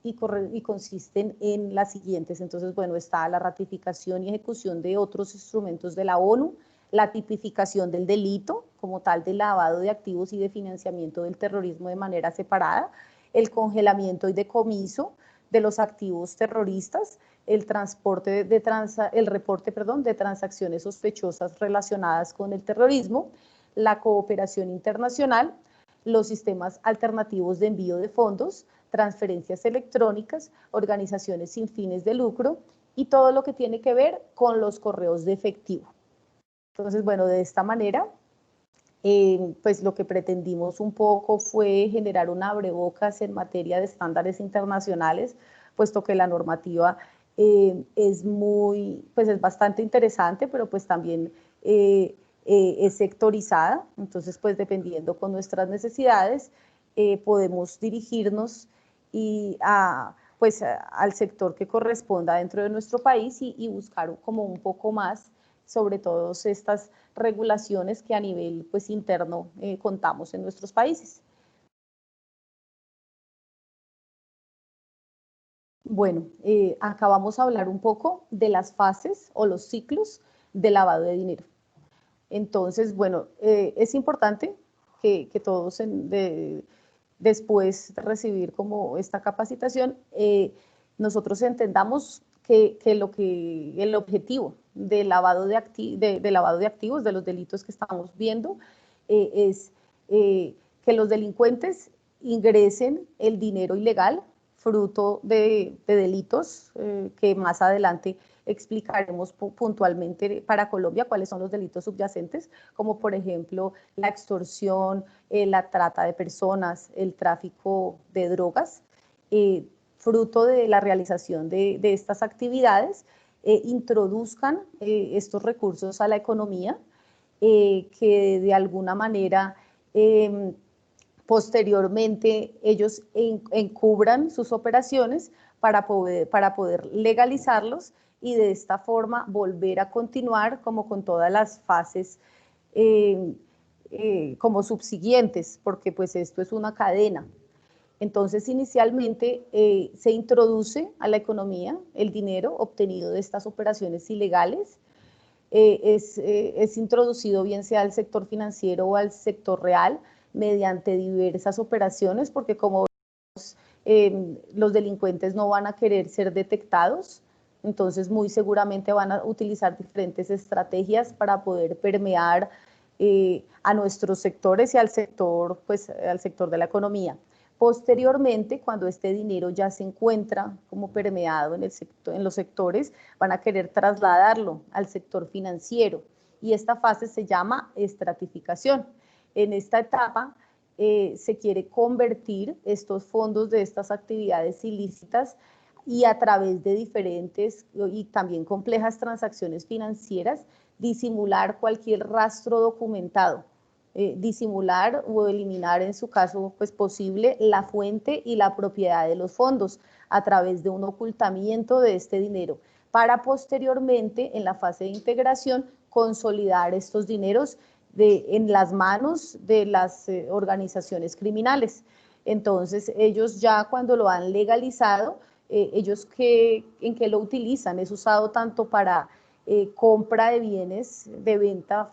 y consisten en las siguientes. Entonces, bueno, está la ratificación y ejecución de otros instrumentos de la ONU, la tipificación del delito como tal de lavado de activos y de financiamiento del terrorismo de manera separada, el congelamiento y decomiso de los activos terroristas, el reporte de transacciones sospechosas relacionadas con el terrorismo, la cooperación internacional, los sistemas alternativos de envío de fondos, transferencias electrónicas, organizaciones sin fines de lucro y todo lo que tiene que ver con los correos de efectivo. Entonces, bueno, de esta manera, pues lo que pretendimos un poco fue generar un abrebocas en materia de estándares internacionales, puesto que la normativa es bastante interesante, pero pues también es sectorizada. Entonces, pues dependiendo con nuestras necesidades, podemos dirigirnos al sector que corresponda dentro de nuestro país y buscar como un poco más sobre todas estas regulaciones que a nivel pues interno contamos en nuestros países. Bueno, acá vamos a hablar un poco de las fases o los ciclos de lavado de dinero. Entonces, bueno, es importante que todos después de recibir como esta capacitación, nosotros entendamos que el objetivo del lavado de activos, de los delitos que estamos viendo, es que los delincuentes ingresen el dinero ilegal fruto de delitos que más adelante explicaremos puntualmente para Colombia cuáles son los delitos subyacentes, como por ejemplo la extorsión, la trata de personas, el tráfico de drogas, fruto de la realización de estas actividades, introduzcan estos recursos a la economía, que de alguna manera posteriormente ellos encubran sus operaciones para poder legalizarlos y de esta forma volver a continuar como con todas las fases como subsiguientes, porque pues esto es una cadena. Entonces, inicialmente se introduce a la economía el dinero obtenido de estas operaciones ilegales, es introducido bien sea al sector financiero o al sector real mediante diversas operaciones, porque como los delincuentes no van a querer ser detectados, entonces muy seguramente van a utilizar diferentes estrategias para poder permear a nuestros sectores y al sector de la economía. Posteriormente, cuando este dinero ya se encuentra como permeado en los sectores, van a querer trasladarlo al sector financiero y esta fase se llama estratificación. En esta etapa se quiere convertir estos fondos de estas actividades ilícitas y a través de diferentes y también complejas transacciones financieras, disimular cualquier rastro documentado, disimular o eliminar en su caso pues posible la fuente y la propiedad de los fondos a través de un ocultamiento de este dinero para posteriormente en la fase de integración consolidar estos dineros en las manos de las organizaciones criminales. Entonces ellos ya cuando lo han legalizado, ellos ¿en qué lo utilizan? Es usado tanto para compra de bienes de venta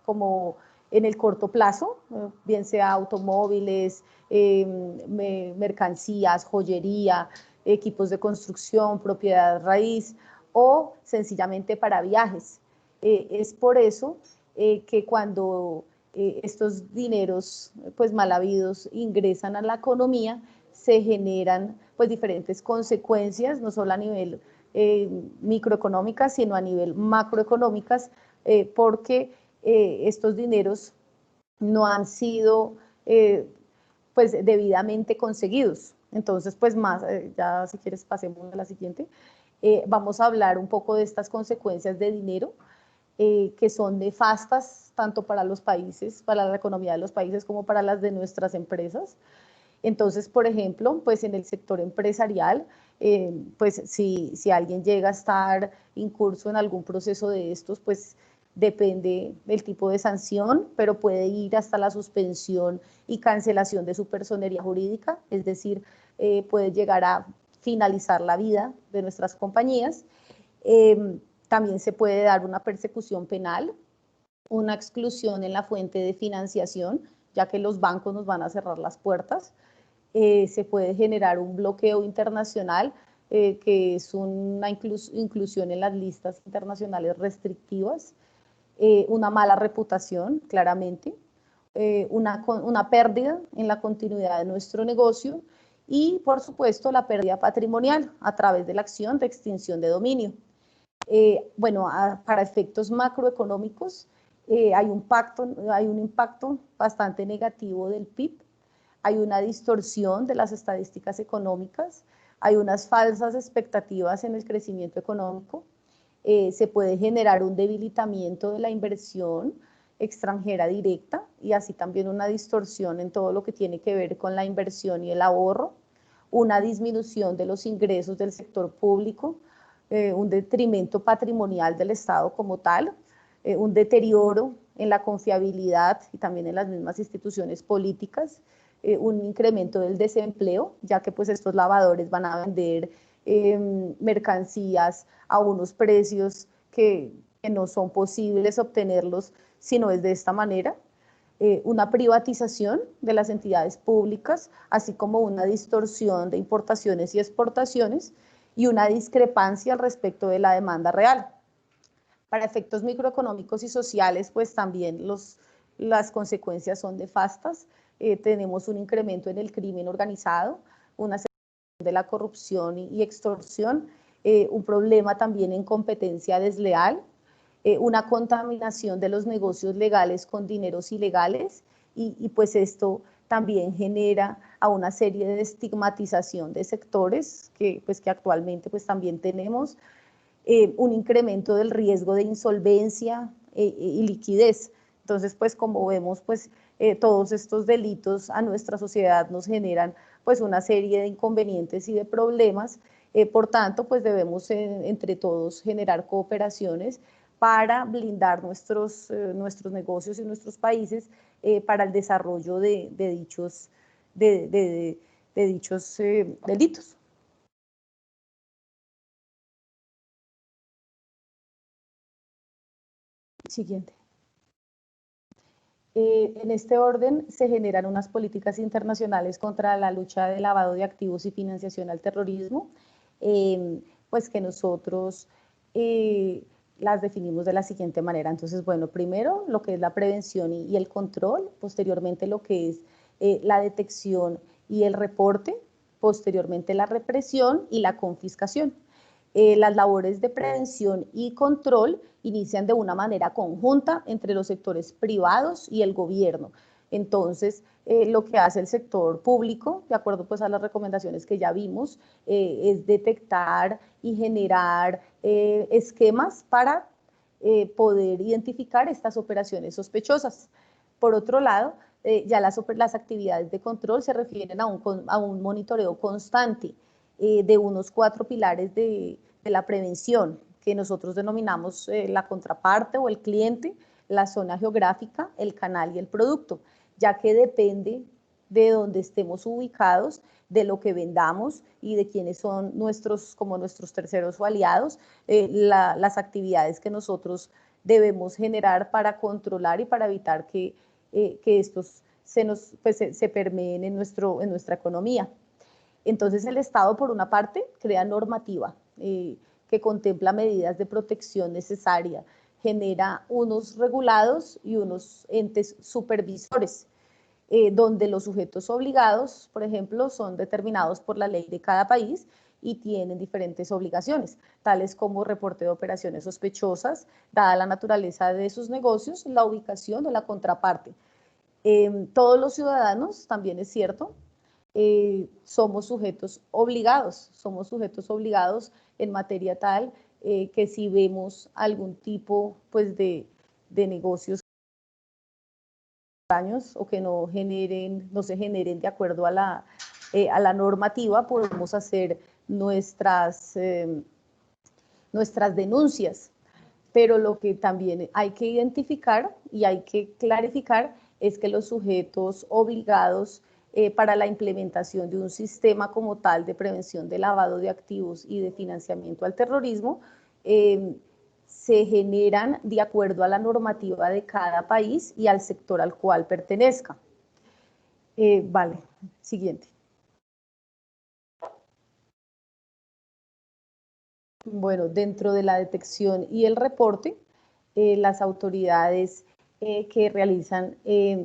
como en el corto plazo, bien sea automóviles, mercancías, joyería, equipos de construcción, propiedad raíz o sencillamente para viajes. Es por eso que cuando estos dineros pues mal habidos ingresan a la economía, se generan pues diferentes consecuencias, no solo a nivel microeconómicas, sino a nivel macroeconómicas, porque estos dineros no han sido pues debidamente conseguidos. Entonces, pues ya si quieres pasemos a la siguiente. Vamos a hablar un poco de estas consecuencias de dinero que son nefastas tanto para los países, para la economía de los países como para las de nuestras empresas. Entonces, por ejemplo, pues en el sector empresarial, pues si alguien llega a estar incurso en algún proceso de estos, pues depende del tipo de sanción, pero puede ir hasta la suspensión y cancelación de su personería jurídica, es decir, puede llegar a finalizar la vida de nuestras compañías. También se puede dar una persecución penal, una exclusión en la fuente de financiación, ya que los bancos nos van a cerrar las puertas. Se puede generar un bloqueo internacional, que es una inclusión en las listas internacionales restrictivas. una mala reputación, claramente, una pérdida en la continuidad de nuestro negocio y, por supuesto, la pérdida patrimonial a través de la acción de extinción de dominio. Bueno, para efectos macroeconómicos, hay un impacto bastante negativo del PIB, hay una distorsión de las estadísticas económicas, hay unas falsas expectativas en el crecimiento económico, se puede generar un debilitamiento de la inversión extranjera directa y así también una distorsión en todo lo que tiene que ver con la inversión y el ahorro, una disminución de los ingresos del sector público, un detrimento patrimonial del Estado como tal, un deterioro en la confiabilidad y también en las mismas instituciones políticas, un incremento del desempleo, ya que pues estos lavadores van a vender mercancías a unos precios que no son posibles obtenerlos si no es de esta manera, una privatización de las entidades públicas, así como una distorsión de importaciones y exportaciones y una discrepancia al respecto de la demanda real. Para efectos microeconómicos y sociales, pues también las consecuencias son nefastas. Tenemos un incremento en el crimen organizado, una de la corrupción y extorsión, un problema también en competencia desleal, una contaminación de los negocios legales con dineros ilegales y pues esto también genera a una serie de estigmatización de sectores que actualmente pues también tenemos, un incremento del riesgo de insolvencia y liquidez. Entonces, pues como vemos, pues todos estos delitos a nuestra sociedad nos generan pues una serie de inconvenientes y de problemas. Por tanto, pues debemos entre todos generar cooperaciones para blindar nuestros negocios y nuestros países para el desarrollo de dichos delitos. Siguiente. En este orden se generan unas políticas internacionales contra la lucha de lavado de activos y financiación al terrorismo, pues que nosotros las definimos de la siguiente manera. Entonces, bueno, primero lo que es la prevención y el control, posteriormente lo que es la detección y el reporte, posteriormente la represión y la confiscación. Las labores de prevención y control inician de una manera conjunta entre los sectores privados y el gobierno. Entonces, lo que hace el sector público, de acuerdo pues a las recomendaciones que ya vimos, es detectar y generar esquemas para poder identificar estas operaciones sospechosas. Por otro lado, ya las actividades de control se refieren a un monitoreo constante de unos 4 pilares de la prevención, que nosotros denominamos la contraparte o el cliente, la zona geográfica, el canal y el producto, ya que depende de dónde estemos ubicados, de lo que vendamos y de quiénes son nuestros terceros o aliados, las actividades que nosotros debemos generar para controlar y para evitar que estos se permeen en nuestra economía. Entonces el Estado, por una parte, crea normativa que contempla medidas de protección necesaria, genera unos regulados y unos entes supervisores, donde los sujetos obligados, por ejemplo, son determinados por la ley de cada país y tienen diferentes obligaciones, tales como reporte de operaciones sospechosas, dada la naturaleza de sus negocios, la ubicación de la contraparte. Todos los ciudadanos, también es cierto, somos sujetos obligados en materia tal que si vemos algún tipo pues de negocios extraños o que no se generen de acuerdo a la normativa, podemos hacer nuestras denuncias. Pero lo que también hay que identificar y hay que clarificar es que los sujetos obligados para la implementación de un sistema como tal de prevención de lavado de activos y de financiamiento al terrorismo se generan de acuerdo a la normativa de cada país y al sector al cual pertenezca. Vale, siguiente. Bueno, dentro de la detección y el reporte, las autoridades que realizan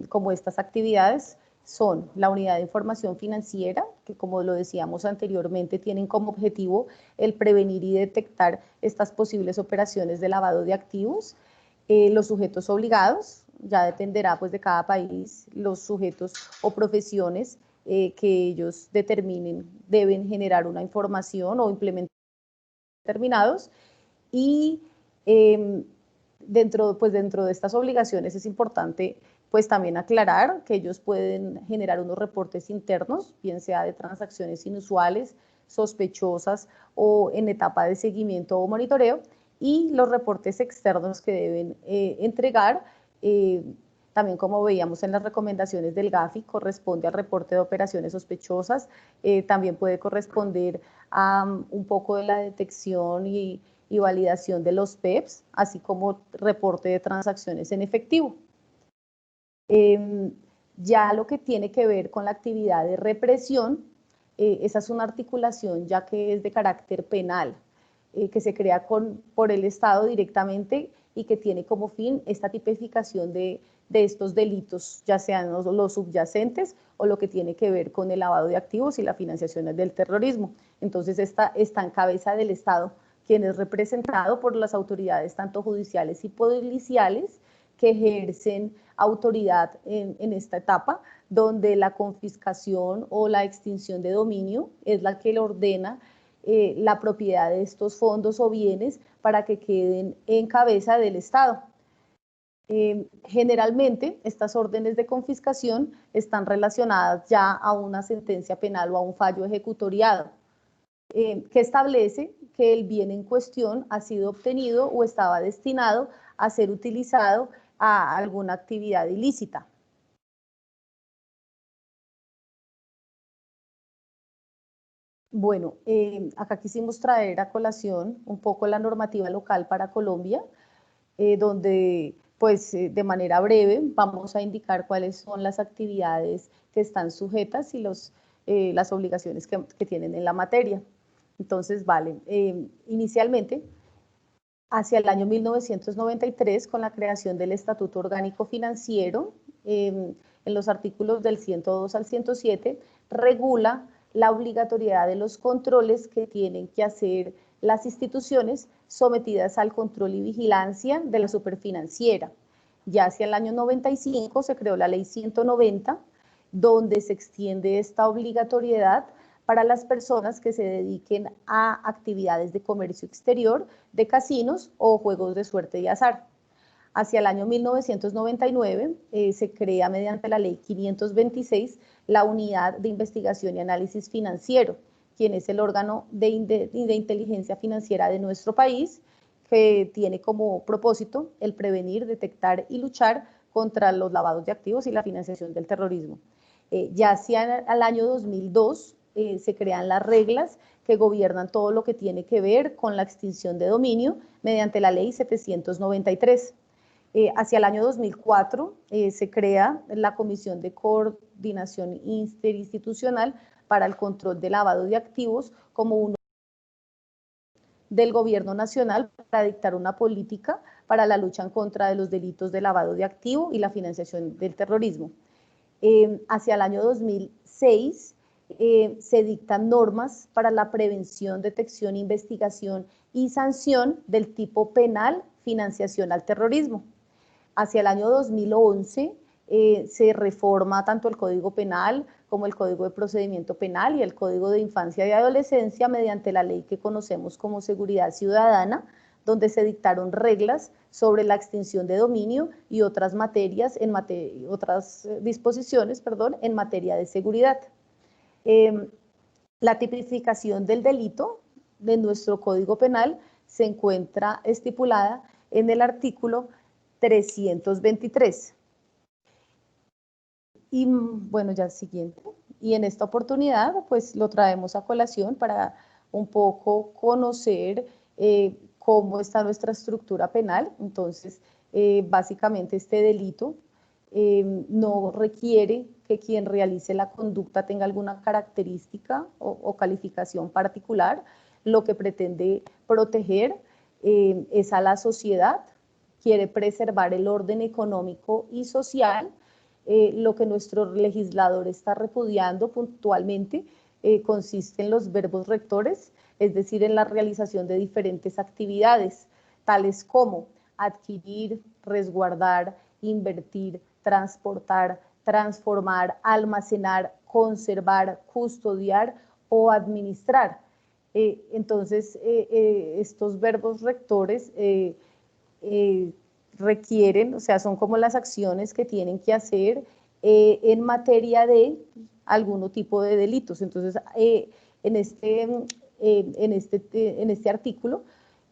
como estas actividades son la Unidad de Información Financiera, que como lo decíamos anteriormente, tienen como objetivo el prevenir y detectar estas posibles operaciones de lavado de activos. Los sujetos obligados, ya dependerá pues de cada país, los sujetos o profesiones que ellos determinen deben generar una información o implementar determinados. Y dentro de estas obligaciones es importante pues también aclarar que ellos pueden generar unos reportes internos, bien sea de transacciones inusuales, sospechosas o en etapa de seguimiento o monitoreo, y los reportes externos que deben entregar, también como veíamos en las recomendaciones del GAFI, corresponde al reporte de operaciones sospechosas, también puede corresponder a un poco de la detección y validación de los PEPs, así como reporte de transacciones en efectivo. Ya lo que tiene que ver con la actividad de represión, esa es una articulación ya que es de carácter penal, que se crea por el Estado directamente y que tiene como fin esta tipificación de estos delitos, ya sean los subyacentes o lo que tiene que ver con el lavado de activos y la financiación del terrorismo. Entonces está en cabeza del Estado, quien es representado por las autoridades tanto judiciales y policiales que ejercen autoridad en esta etapa, donde la confiscación o la extinción de dominio es la que le ordena la propiedad de estos fondos o bienes para que queden en cabeza del Estado. Generalmente estas órdenes de confiscación están relacionadas ya a una sentencia penal o a un fallo ejecutoriado, que establece que el bien en cuestión ha sido obtenido o estaba destinado a ser utilizado a alguna actividad ilícita. Bueno, acá quisimos traer a colación un poco la normativa local para Colombia, donde pues de manera breve vamos a indicar cuáles son las actividades que están sujetas y las obligaciones que tienen en la materia. Entonces, vale, inicialmente, hacia el año 1993, con la creación del Estatuto Orgánico Financiero, en los artículos del 102 al 107, regula la obligatoriedad de los controles que tienen que hacer las instituciones sometidas al control y vigilancia de la superfinanciera. Ya hacia el año 95 se creó la Ley 190, donde se extiende esta obligatoriedad para las personas que se dediquen a actividades de comercio exterior, de casinos o juegos de suerte y azar. Hacia el año 1999 se crea mediante la Ley 526 la Unidad de Investigación y Análisis Financiero, quien es el órgano de inteligencia financiera de nuestro país, que tiene como propósito el prevenir, detectar y luchar contra los lavados de activos y la financiación del terrorismo. Ya hacia el año 2002 se crean las reglas que gobiernan todo lo que tiene que ver con la extinción de dominio mediante la Ley 793. Hacia el año 2004 se crea la Comisión de Coordinación Interinstitucional para el Control de Lavado de Activos como uno del Gobierno Nacional para dictar una política para la lucha en contra de los delitos de lavado de activos y la financiación del terrorismo. Hacia el año 2006 se dictan normas para la prevención, detección, investigación y sanción del tipo penal, financiación al terrorismo. Hacia el año 2011 se reforma tanto el Código Penal como el Código de Procedimiento Penal y el Código de Infancia y Adolescencia mediante la ley que conocemos como Seguridad Ciudadana, donde se dictaron reglas sobre la extinción de dominio y otras materias, otras disposiciones, en materia de seguridad. La tipificación del delito de nuestro Código Penal se encuentra estipulada en el artículo 323. Y bueno, ya siguiente. Y en esta oportunidad, pues lo traemos a colación para un poco conocer cómo está nuestra estructura penal. Entonces, básicamente este delito no requiere que quien realice la conducta tenga alguna característica o calificación particular. Lo que pretende proteger es a la sociedad quiere preservar el orden económico y social. Lo que nuestro legislador está repudiando puntualmente consiste en los verbos rectores, es decir, en la realización de diferentes actividades, tales como adquirir, resguardar, invertir, transportar, transformar, almacenar, conservar, custodiar o administrar. Entonces, estos verbos rectores requieren, o sea, son como las acciones que tienen que hacer en materia de algún tipo de delitos. Entonces, en este artículo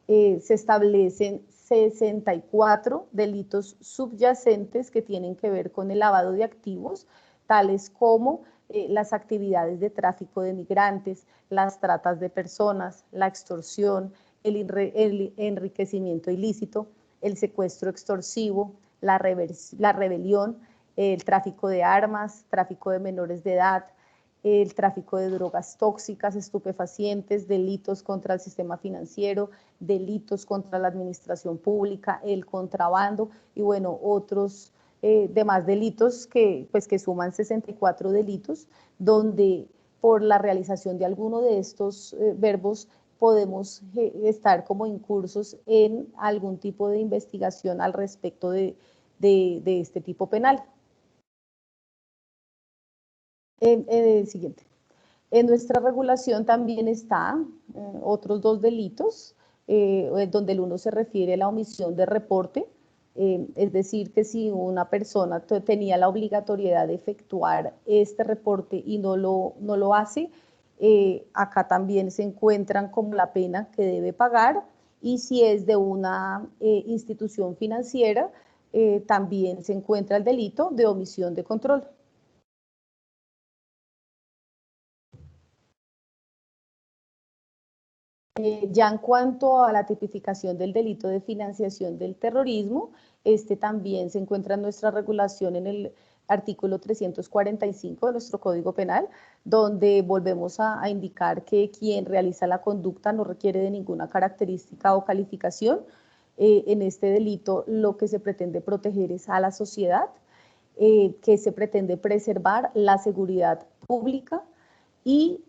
se establecen 64 delitos subyacentes que tienen que ver con el lavado de activos, tales como las actividades de tráfico de migrantes, las tratas de personas, la extorsión, el enriquecimiento ilícito, el secuestro extorsivo, la rebelión, el tráfico de armas, tráfico de menores de edad, el tráfico de drogas tóxicas, estupefacientes, delitos contra el sistema financiero, delitos contra la administración pública, el contrabando y bueno, otros demás delitos que suman 64 delitos, donde por la realización de alguno de estos verbos podemos estar como incursos en algún tipo de investigación al respecto de este tipo penal. Siguiente. En nuestra regulación también está otros dos delitos, donde el uno se refiere a la omisión de reporte, es decir, que si una persona tenía la obligatoriedad de efectuar este reporte y no lo hace, acá también se encuentran como la pena que debe pagar, y si es de una institución financiera, también se encuentra el delito de omisión de control. Ya en cuanto a la tipificación del delito de financiación del terrorismo, este también se encuentra en nuestra regulación en el artículo 345 de nuestro Código Penal, donde volvemos a indicar que quien realiza la conducta no requiere de ninguna característica o calificación. En este delito lo que se pretende proteger es a la sociedad, que se pretende preservar la seguridad pública, y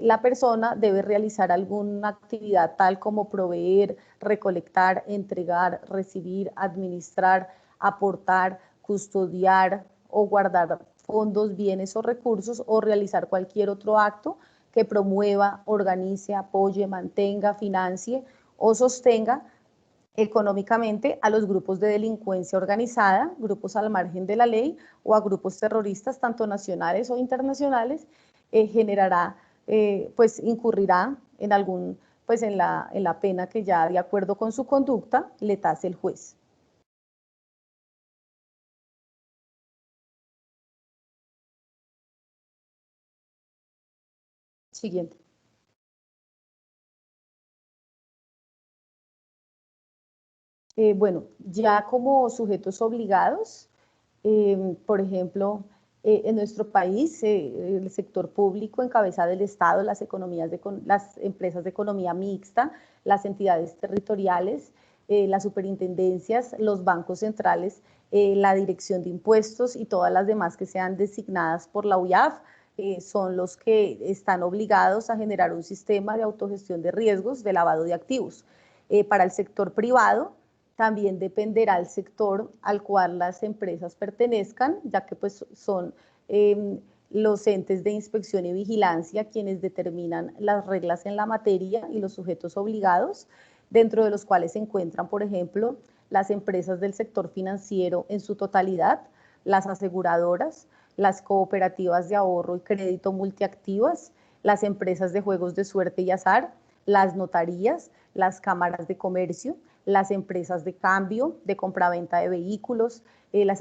la persona debe realizar alguna actividad tal como proveer, recolectar, entregar, recibir, administrar, aportar, custodiar o guardar fondos, bienes o recursos, o realizar cualquier otro acto que promueva, organice, apoye, mantenga, financie o sostenga económicamente a los grupos de delincuencia organizada, grupos al margen de la ley o a grupos terroristas, tanto nacionales o internacionales, generará, pues incurrirá en algún, pues en la pena que ya de acuerdo con su conducta le tase el juez. Siguiente. Bueno, ya como sujetos obligados, por ejemplo, en nuestro país, el sector público en cabeza del Estado, las empresas de economía mixta, las entidades territoriales, las superintendencias, los bancos centrales, la dirección de impuestos y todas las demás que sean designadas por la UIAF, son los que están obligados a generar un sistema de autogestión de riesgos de lavado de activos. Para el sector privado, también dependerá el sector al cual las empresas pertenezcan, ya que pues son los entes de inspección y vigilancia quienes determinan las reglas en la materia y los sujetos obligados, dentro de los cuales se encuentran, por ejemplo, las empresas del sector financiero en su totalidad, las aseguradoras, las cooperativas de ahorro y crédito multiactivas, las empresas de juegos de suerte y azar, las notarías, las cámaras de comercio, las empresas de cambio, de compraventa de vehículos, las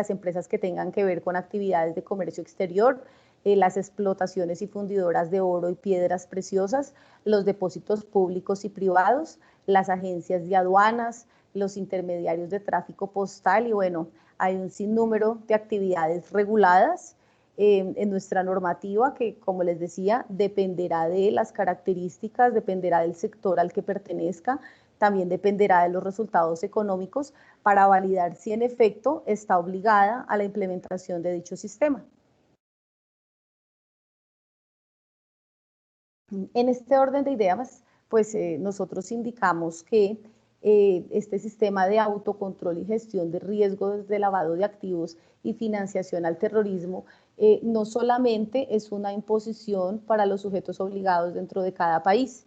empresas que tengan que ver con actividades de comercio exterior, las explotaciones y fundidoras de oro y piedras preciosas, los depósitos públicos y privados, las agencias de aduanas, los intermediarios de tráfico postal, y bueno, hay un sinnúmero de actividades reguladas en nuestra normativa que, como les decía, dependerá de las características, dependerá del sector al que pertenezca, también dependerá de los resultados económicos para validar si en efecto está obligada a la implementación de dicho sistema. En este orden de ideas, pues nosotros indicamos que este sistema de autocontrol y gestión de riesgos de lavado de activos y financiación al terrorismo no solamente es una imposición para los sujetos obligados dentro de cada país.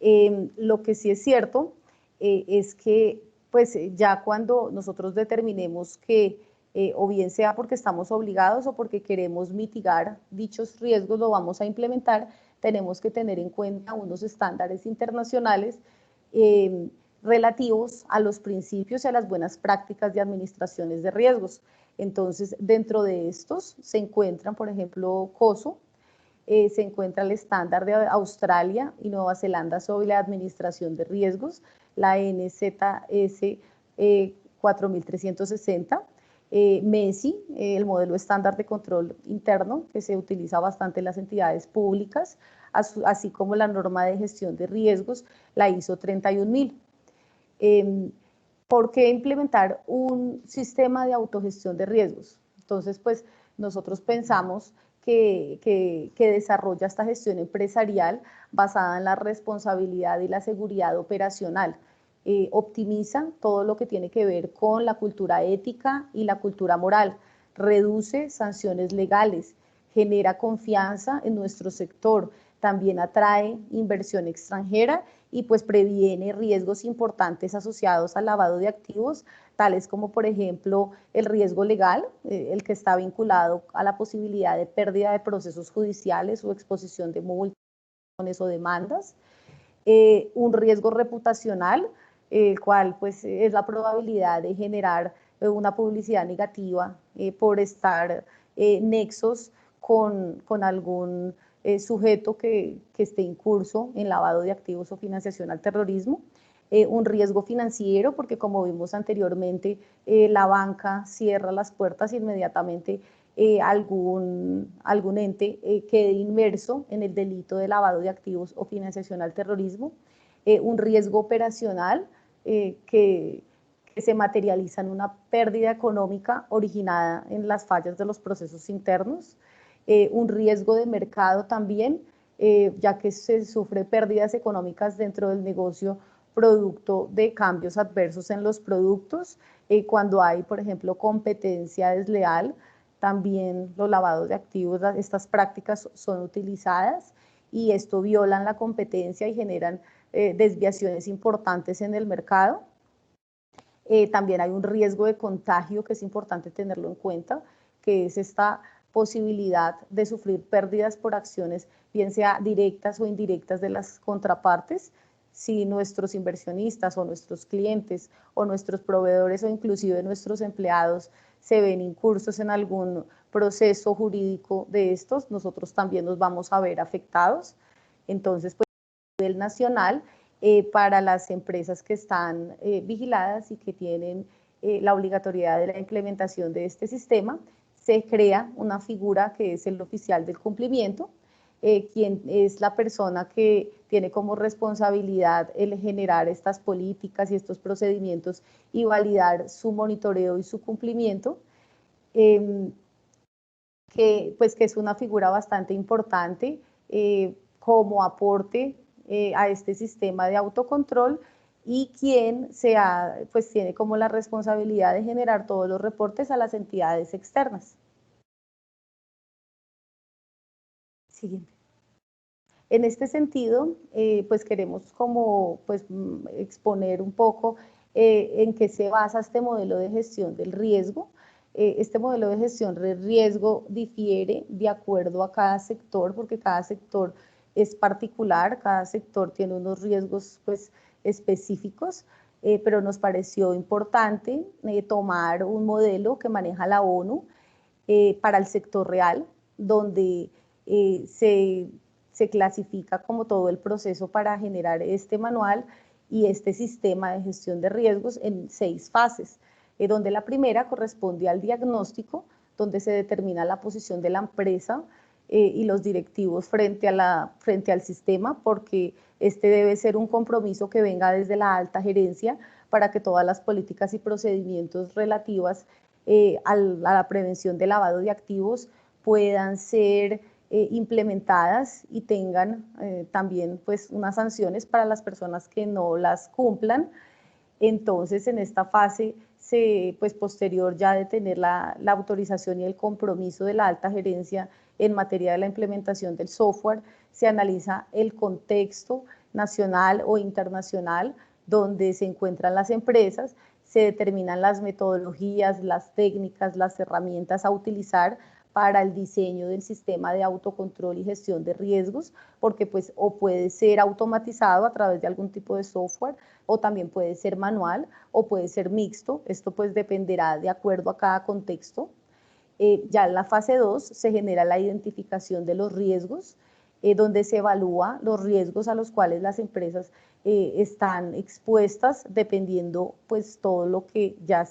Lo que sí es cierto es que pues ya cuando nosotros determinemos que o bien sea porque estamos obligados o porque queremos mitigar dichos riesgos, lo vamos a implementar, tenemos que tener en cuenta unos estándares internacionales relativos a los principios y a las buenas prácticas de administraciones de riesgos. Entonces, dentro de estos se encuentran, por ejemplo, COSO, se encuentra el estándar de Australia y Nueva Zelanda sobre la administración de riesgos, la NZS 4360, MESI, el modelo estándar de control interno que se utiliza bastante en las entidades públicas, así como la norma de gestión de riesgos, la ISO 31000. ¿Por qué implementar un sistema de autogestión de riesgos? Entonces, pues nosotros pensamos que desarrolla esta gestión empresarial basada en la responsabilidad y la seguridad operacional. Optimiza todo lo que tiene que ver con la cultura ética y la cultura moral, reduce sanciones legales, genera confianza en nuestro sector, también atrae inversión extranjera y pues previene riesgos importantes asociados al lavado de activos, tales como por ejemplo el riesgo legal, el que está vinculado a la posibilidad de pérdida de procesos judiciales o exposición de multas o demandas, un riesgo reputacional, el cual pues es la probabilidad de generar una publicidad negativa por estar nexos con algún sujeto que esté en curso en lavado de activos o financiación al terrorismo, un riesgo financiero, porque como vimos anteriormente, la banca cierra las puertas inmediatamente algún ente quede inmerso en el delito de lavado de activos o financiación al terrorismo, un riesgo operacional que se materializa en una pérdida económica originada en las fallas de los procesos internos, un riesgo de mercado también, ya que se sufre pérdidas económicas dentro del negocio producto de cambios adversos en los productos, cuando hay, por ejemplo, competencia desleal, también los lavados de activos, estas prácticas son utilizadas y esto violan la competencia y generan desviaciones importantes en el mercado. También hay un riesgo de contagio que es importante tenerlo en cuenta, que es esta posibilidad de sufrir pérdidas por acciones, bien sea directas o indirectas de las contrapartes, si nuestros inversionistas o nuestros clientes o nuestros proveedores o inclusive nuestros empleados se ven incursos en algún proceso jurídico de estos, nosotros también nos vamos a ver afectados. Entonces, pues a nivel nacional, para las empresas que están vigiladas y que tienen la obligatoriedad de la implementación de este sistema, se crea una figura que es el oficial del cumplimiento, quien es la persona que tiene como responsabilidad el generar estas políticas y estos procedimientos y validar su monitoreo y su cumplimiento, que es una figura bastante importante como aporte a este sistema de autocontrol y quien pues tiene como la responsabilidad de generar todos los reportes a las entidades externas. Siguiente. En este sentido, pues queremos como exponer un poco en qué se basa este modelo de gestión del riesgo. Este modelo de gestión del riesgo difiere de acuerdo a cada sector, porque cada sector es particular, cada sector tiene unos riesgos pues específicos, pero nos pareció importante tomar un modelo que maneja la ONU para el sector real, donde se clasifica como todo el proceso para generar este manual y este sistema de gestión de riesgos en 6 fases, donde la primera corresponde al diagnóstico, donde se determina la posición de la empresa y los directivos frente al sistema, porque Este debe ser un compromiso que venga desde la alta gerencia para que todas las políticas y procedimientos relativas a la prevención de lavado de activos puedan ser implementadas y tengan también pues unas sanciones para las personas que no las cumplan. Entonces, en esta fase, pues posterior ya de tener la autorización y el compromiso de la alta gerencia en materia de la implementación del software, se analiza el contexto nacional o internacional donde se encuentran las empresas, se determinan las metodologías, las técnicas, las herramientas a utilizar para el diseño del sistema de autocontrol y gestión de riesgos, porque pues o puede ser automatizado a través de algún tipo de software, o también puede ser manual, o puede ser mixto. Esto pues dependerá de acuerdo a cada contexto. Ya en la fase 2 se genera la identificación de los riesgos, donde se evalúa los riesgos a los cuales las empresas están expuestas, dependiendo pues todo lo que ya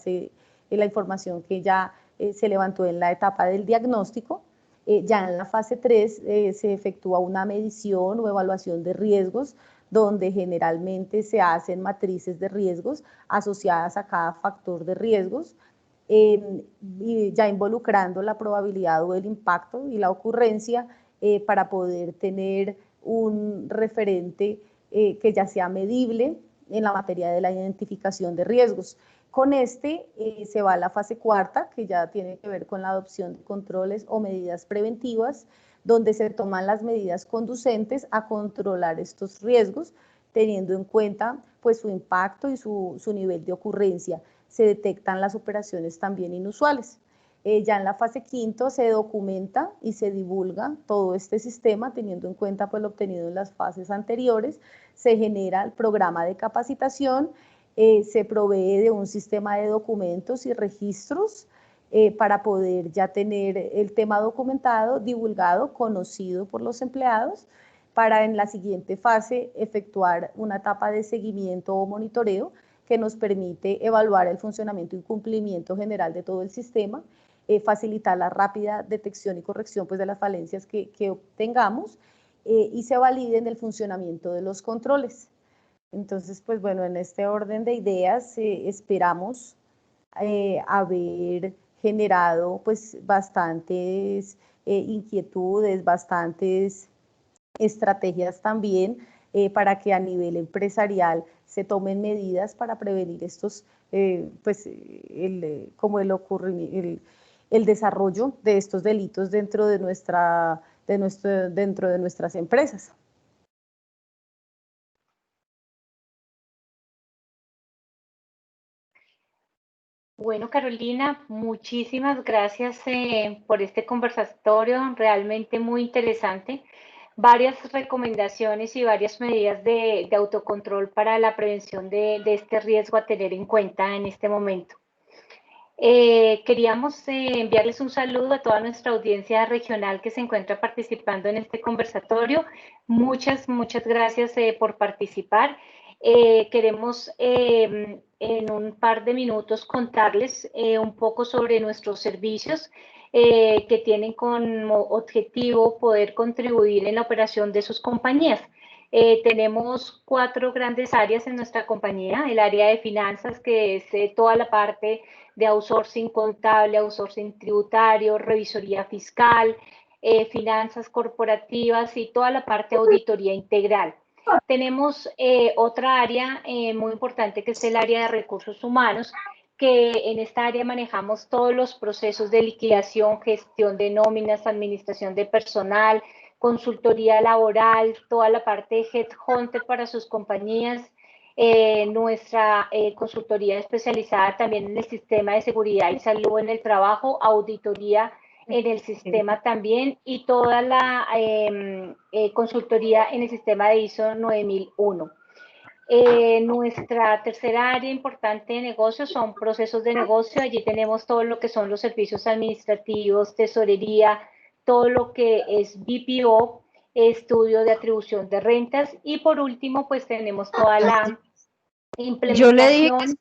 la información que ya se levantó en la etapa del diagnóstico. Ya en la fase 3 se efectúa una medición o evaluación de riesgos, donde generalmente se hacen matrices de riesgos asociadas a cada factor de riesgos, y ya involucrando la probabilidad o el impacto y la ocurrencia para poder tener un referente que ya sea medible en la materia de la identificación de riesgos. Con este se va a la fase cuarta, que ya tiene que ver con la adopción de controles o medidas preventivas, donde se toman las medidas conducentes a controlar estos riesgos, teniendo en cuenta pues, su impacto y su nivel de ocurrencia. Se detectan las operaciones también inusuales. Ya en la fase quinto se documenta y se divulga todo este sistema, teniendo en cuenta pues, lo obtenido en las fases anteriores. Se genera el programa de capacitación, se provee de un sistema de documentos y registros para poder ya tener el tema documentado, divulgado, conocido por los empleados, para en la siguiente fase efectuar una etapa de seguimiento o monitoreo que nos permite evaluar el funcionamiento y cumplimiento general de todo el sistema, facilitar la rápida detección y corrección pues, de las falencias que obtengamos y se validen el funcionamiento de los controles. Entonces, pues bueno, en este orden de ideas esperamos haber generado pues bastantes inquietudes, bastantes estrategias también para que a nivel empresarial se tomen medidas para prevenir estos, pues como el desarrollo de estos delitos dentro de nuestras empresas. Bueno, Carolina, muchísimas gracias por este conversatorio, realmente muy interesante. Varias recomendaciones y varias medidas de autocontrol para la prevención de este riesgo a tener en cuenta en este momento. Queríamos enviarles un saludo a toda nuestra audiencia regional que se encuentra participando en este conversatorio. Muchas gracias por participar. Queremos en un par de minutos contarles un poco sobre nuestros servicios que tienen como objetivo poder contribuir en la operación de sus compañías. Tenemos 4 grandes áreas en nuestra compañía: el área de finanzas, que es toda la parte de outsourcing contable, outsourcing tributario, revisoría fiscal, finanzas corporativas y toda la parte de auditoría integral. Tenemos otra área muy importante, que es el área de recursos humanos, que en esta área manejamos todos los procesos de liquidación, gestión de nóminas, administración de personal, consultoría laboral, toda la parte de headhunter para sus compañías, nuestra consultoría especializada también en el sistema de seguridad y salud en el trabajo, auditoría en el sistema también, y toda la consultoría en el sistema de ISO 9001. Nuestra tercera área importante de negocio son procesos de negocio. Allí tenemos todo lo que son los servicios administrativos, tesorería, todo lo que es BPO, estudio de atribución de rentas, y por último pues tenemos toda la implementación,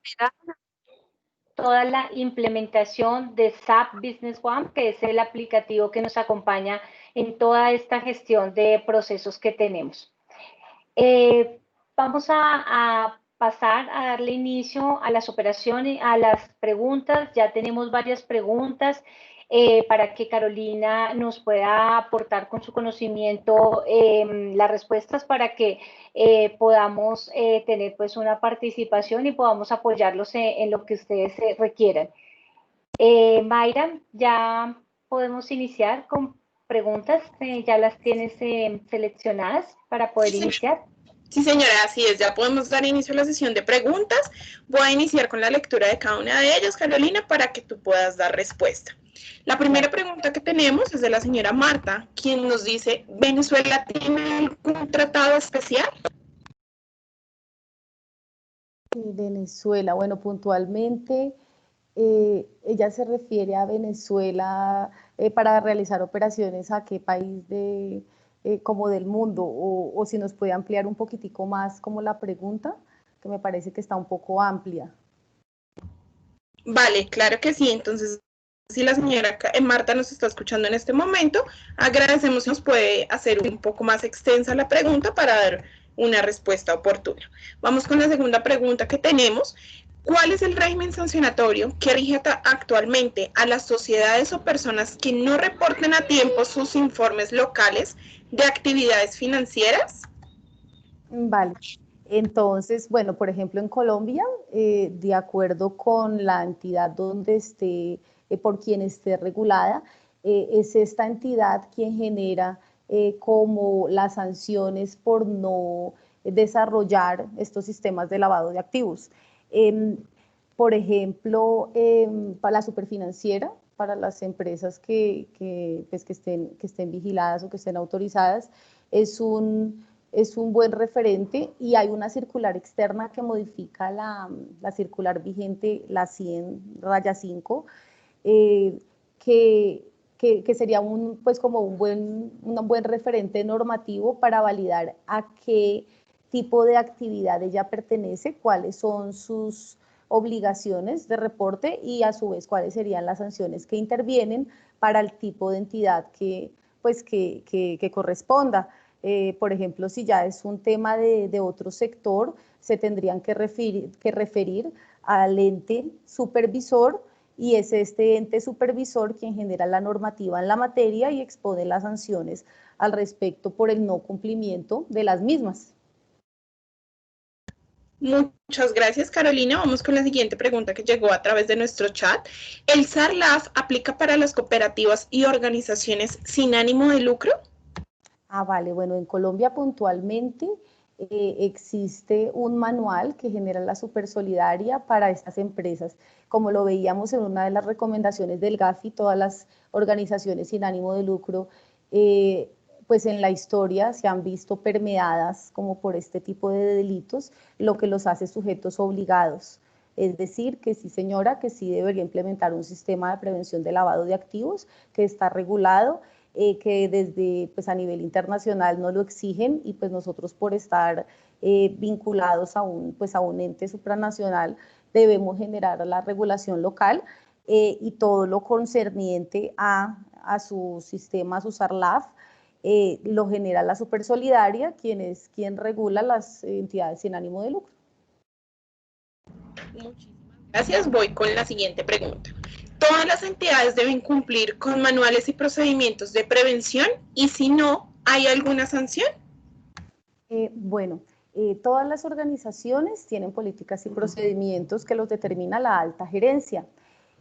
toda la implementación de SAP Business One, que es el aplicativo que nos acompaña en toda esta gestión de procesos que tenemos. Vamos a pasar a darle inicio a las operaciones, a las preguntas. Ya tenemos varias preguntas para que Carolina nos pueda aportar con su conocimiento las respuestas para que podamos tener pues una participación y podamos apoyarlos en lo que ustedes requieran. Mayra, ya podemos iniciar con preguntas. ¿Ya las tienes seleccionadas para poder iniciar? Sí, señora, así es. Ya podemos dar inicio a la sesión de preguntas. Voy a iniciar con la lectura de cada una de ellas, Carolina, para que tú puedas dar respuesta. La primera pregunta que tenemos es de la señora Marta, quien nos dice, ¿Venezuela tiene algún tratado especial? Venezuela, bueno, puntualmente ella se refiere a Venezuela para realizar operaciones a qué país como del mundo, o si nos puede ampliar un poquitico más como la pregunta, que me parece que está un poco amplia. Vale, claro que sí. Entonces, si la señora Marta nos está escuchando en este momento, agradecemos si nos puede hacer un poco más extensa la pregunta para dar una respuesta oportuna. Vamos con la segunda pregunta que tenemos. ¿Cuál es el régimen sancionatorio que rige actualmente a las sociedades o personas que no reporten a tiempo sus informes locales de actividades financieras? Vale. Entonces, bueno, por ejemplo, en Colombia, de acuerdo con la entidad donde esté, por quien esté regulada, es esta entidad quien genera como las sanciones por no desarrollar estos sistemas de lavado de activos. Por ejemplo, para la superfinanciera, para las empresas pues, que estén vigiladas o que estén autorizadas, es un buen referente, y hay una circular externa que modifica la circular vigente, la 100-5, que sería pues como un buen referente normativo para validar a qué tipo de actividad ella pertenece, cuáles son sus obligaciones de reporte y a su vez cuáles serían las sanciones que intervienen para el tipo de entidad pues, que corresponda. Por ejemplo, si ya es un tema de otro sector, se tendrían que referir al ente supervisor, y es este ente supervisor quien genera la normativa en la materia y expone las sanciones al respecto por el no cumplimiento de las mismas. Muchas gracias, Carolina. Vamos con la siguiente pregunta que llegó a través de nuestro chat. ¿El SARLAF aplica para las cooperativas y organizaciones sin ánimo de lucro? Vale, bueno, en Colombia puntualmente existe un manual que genera la Supersolidaria para estas empresas. Como lo veíamos en una de las recomendaciones del GAFI, todas las organizaciones sin ánimo de lucro, pues en la historia se han visto permeadas como por este tipo de delitos, lo que los hace sujetos obligados. Es decir, que sí, señora, que sí debería implementar un sistema de prevención de lavado de activos que está regulado, que desde pues a nivel internacional no lo exigen, y pues nosotros por estar vinculados a pues a un ente supranacional debemos generar la regulación local, y todo lo concerniente a su sistema, a su SARLAF, lo genera la Supersolidaria, quien regula las entidades sin ánimo de lucro. Muchísimas gracias. Voy con la siguiente pregunta. ¿Todas las entidades deben cumplir con manuales y procedimientos de prevención? Y si no, ¿hay alguna sanción? Bueno, todas las organizaciones tienen políticas y procedimientos que los determina la alta gerencia.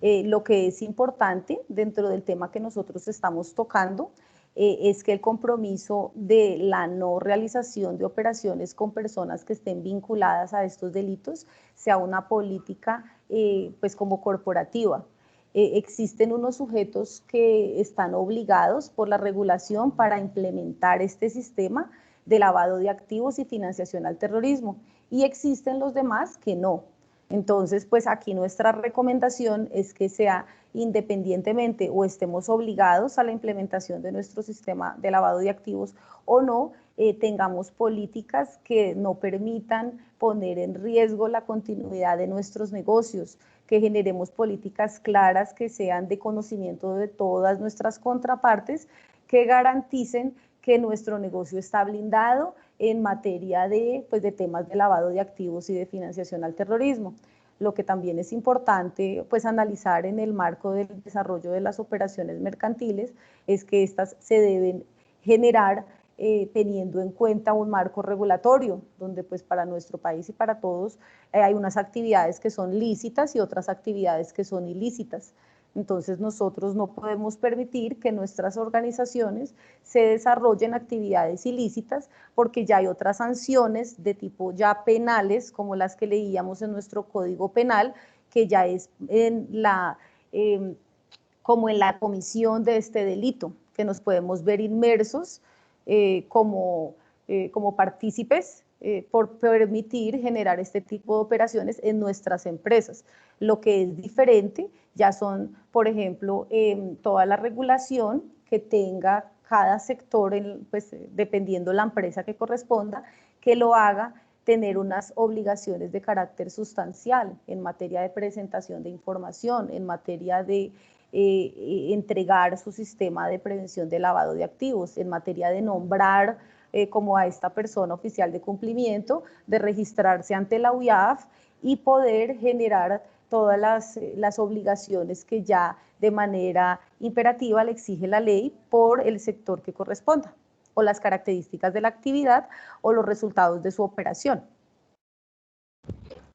Lo que es importante dentro del tema que nosotros estamos tocando es que el compromiso de la no realización de operaciones con personas que estén vinculadas a estos delitos sea una política pues como corporativa. Existen unos sujetos que están obligados por la regulación para implementar este sistema de lavado de activos y financiación al terrorismo, y existen los demás que no. Entonces, pues aquí nuestra recomendación es que sea independientemente o estemos obligados a la implementación de nuestro sistema de lavado de activos o no, tengamos políticas que no permitan poner en riesgo la continuidad de nuestros negocios, que generemos políticas claras que sean de conocimiento de todas nuestras contrapartes, que garanticen que nuestro negocio está blindado en materia de, pues, de temas de lavado de activos y de financiación al terrorismo. Lo que también es importante, pues, analizar en el marco del desarrollo de las operaciones mercantiles es que estas se deben generar teniendo en cuenta un marco regulatorio, donde pues para nuestro país y para todos hay unas actividades que son lícitas y otras actividades que son ilícitas. Entonces nosotros no podemos permitir que nuestras organizaciones se desarrollen actividades ilícitas porque ya hay otras sanciones de tipo ya penales, como las que leíamos en nuestro Código Penal, que ya es en la, como en la comisión de este delito, que nos podemos ver inmersos como partícipes por permitir generar este tipo de operaciones en nuestras empresas. Lo que es diferente ya son, por ejemplo, toda la regulación que tenga cada sector, pues, dependiendo la empresa que corresponda, que lo haga tener unas obligaciones de carácter sustancial en materia de presentación de información, en materia de entregar su sistema de prevención de lavado de activos, en materia de nombrar como a esta persona oficial de cumplimiento, de registrarse ante la UIAF y poder generar todas las obligaciones que ya de manera imperativa le exige la ley por el sector que corresponda, o las características de la actividad o los resultados de su operación.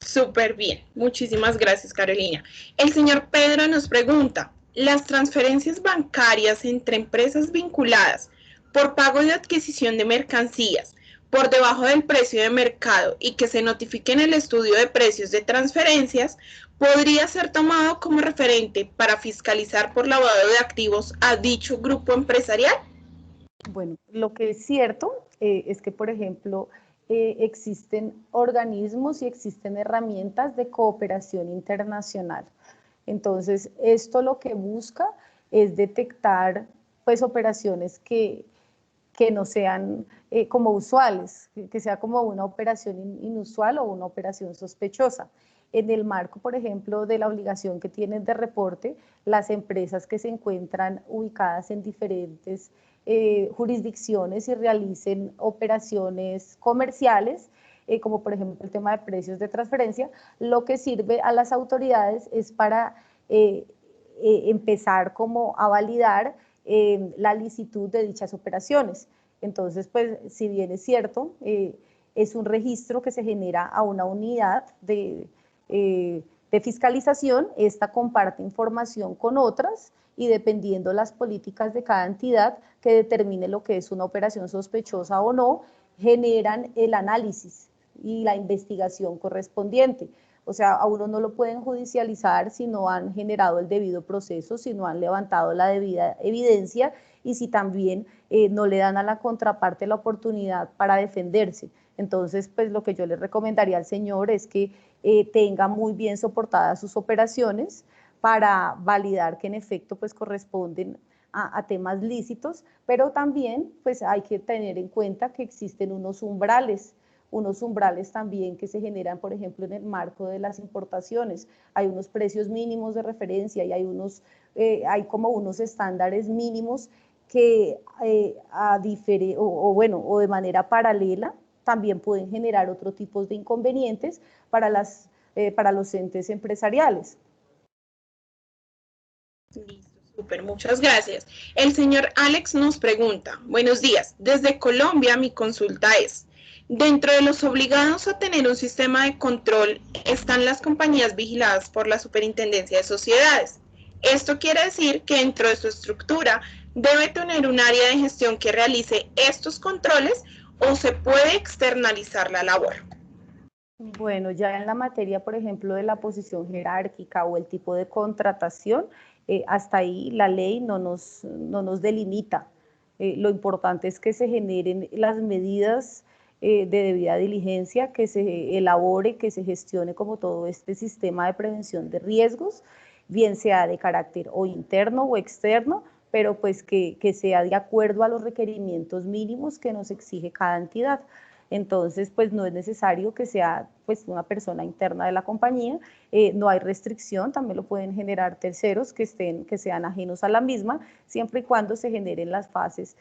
Súper bien, muchísimas gracias, Carolina. El señor Pedro nos pregunta, ¿las transferencias bancarias entre empresas vinculadas por pago de adquisición de mercancías por debajo del precio de mercado y que se notifique en el estudio de precios de transferencias podría ser tomado como referente para fiscalizar por lavado de activos a dicho grupo empresarial? Bueno, lo que es cierto es que, por ejemplo, existen organismos y existen herramientas de cooperación internacional. Entonces, esto lo que busca es detectar, pues, operaciones que no sean como usuales, que sea como una operación inusual o una operación sospechosa. En el marco, por ejemplo, de la obligación que tienen de reporte, las empresas que se encuentran ubicadas en diferentes jurisdicciones y realicen operaciones comerciales, como por ejemplo el tema de precios de transferencia, lo que sirve a las autoridades es para empezar como a validar la licitud de dichas operaciones. Entonces, pues, si bien es cierto, es un registro que se genera a una unidad de fiscalización, esta comparte información con otras y dependiendo las políticas de cada entidad que determine lo que es una operación sospechosa o no, generan el análisis y la investigación correspondiente. O sea, a uno no lo pueden judicializar si no han generado el debido proceso, si no han levantado la debida evidencia y si también no le dan a la contraparte la oportunidad para defenderse. Entonces, pues lo que yo le recomendaría al señor es que tenga muy bien soportadas sus operaciones para validar que en efecto pues corresponden a temas lícitos, pero también pues hay que tener en cuenta que existen unos umbrales también que se generan, por ejemplo, en el marco de las importaciones. Hay unos precios mínimos de referencia y hay como unos estándares mínimos que o de manera paralela también pueden generar otro tipo de inconvenientes para los entes empresariales. Listo, súper, muchas gracias. El señor Alex nos pregunta, buenos días, desde Colombia mi consulta es, dentro de los obligados a tener un sistema de control están las compañías vigiladas por la Superintendencia de Sociedades. Esto quiere decir que dentro de su estructura debe tener un área de gestión que realice estos controles o se puede externalizar la labor. Bueno, ya en la materia, por ejemplo, de la posición jerárquica o el tipo de contratación, hasta ahí la ley no nos delimita. Lo importante es que se generen las medidas de debida diligencia, que se elabore, que se gestione como todo este sistema de prevención de riesgos, bien sea de carácter o interno o externo, pero pues que sea de acuerdo a los requerimientos mínimos que nos exige cada entidad. Entonces, pues no es necesario que sea pues una persona interna de la compañía, no hay restricción, también lo pueden generar terceros que sean ajenos a la misma, siempre y cuando se generen las fases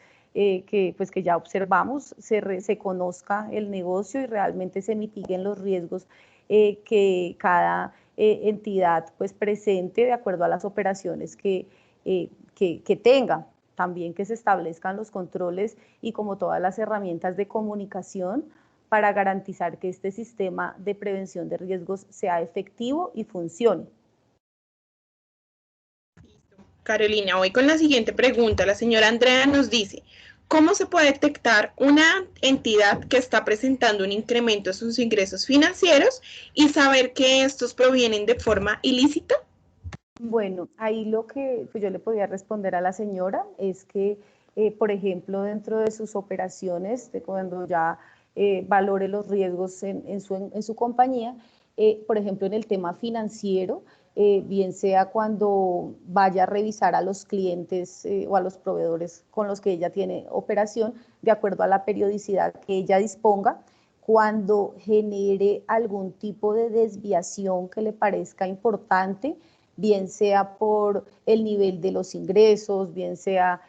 pues que ya observamos, se conozca el negocio y realmente se mitiguen los riesgos que cada entidad pues presente de acuerdo a las operaciones que tenga. También que se establezcan los controles y como todas las herramientas de comunicación para garantizar que este sistema de prevención de riesgos sea efectivo y funcione. Carolina, voy con la siguiente pregunta. La señora Andrea nos dice, ¿cómo se puede detectar una entidad que está presentando un incremento en sus ingresos financieros y saber que estos provienen de forma ilícita? Bueno, ahí lo que pues yo le podía responder a la señora es que, por ejemplo, dentro de sus operaciones, de cuando ya valore los riesgos en su compañía, por ejemplo, en el tema financiero, bien sea cuando vaya a revisar a los clientes o a los proveedores con los que ella tiene operación, de acuerdo a la periodicidad que ella disponga, cuando genere algún tipo de desviación que le parezca importante, bien sea por el nivel de los ingresos, bien sea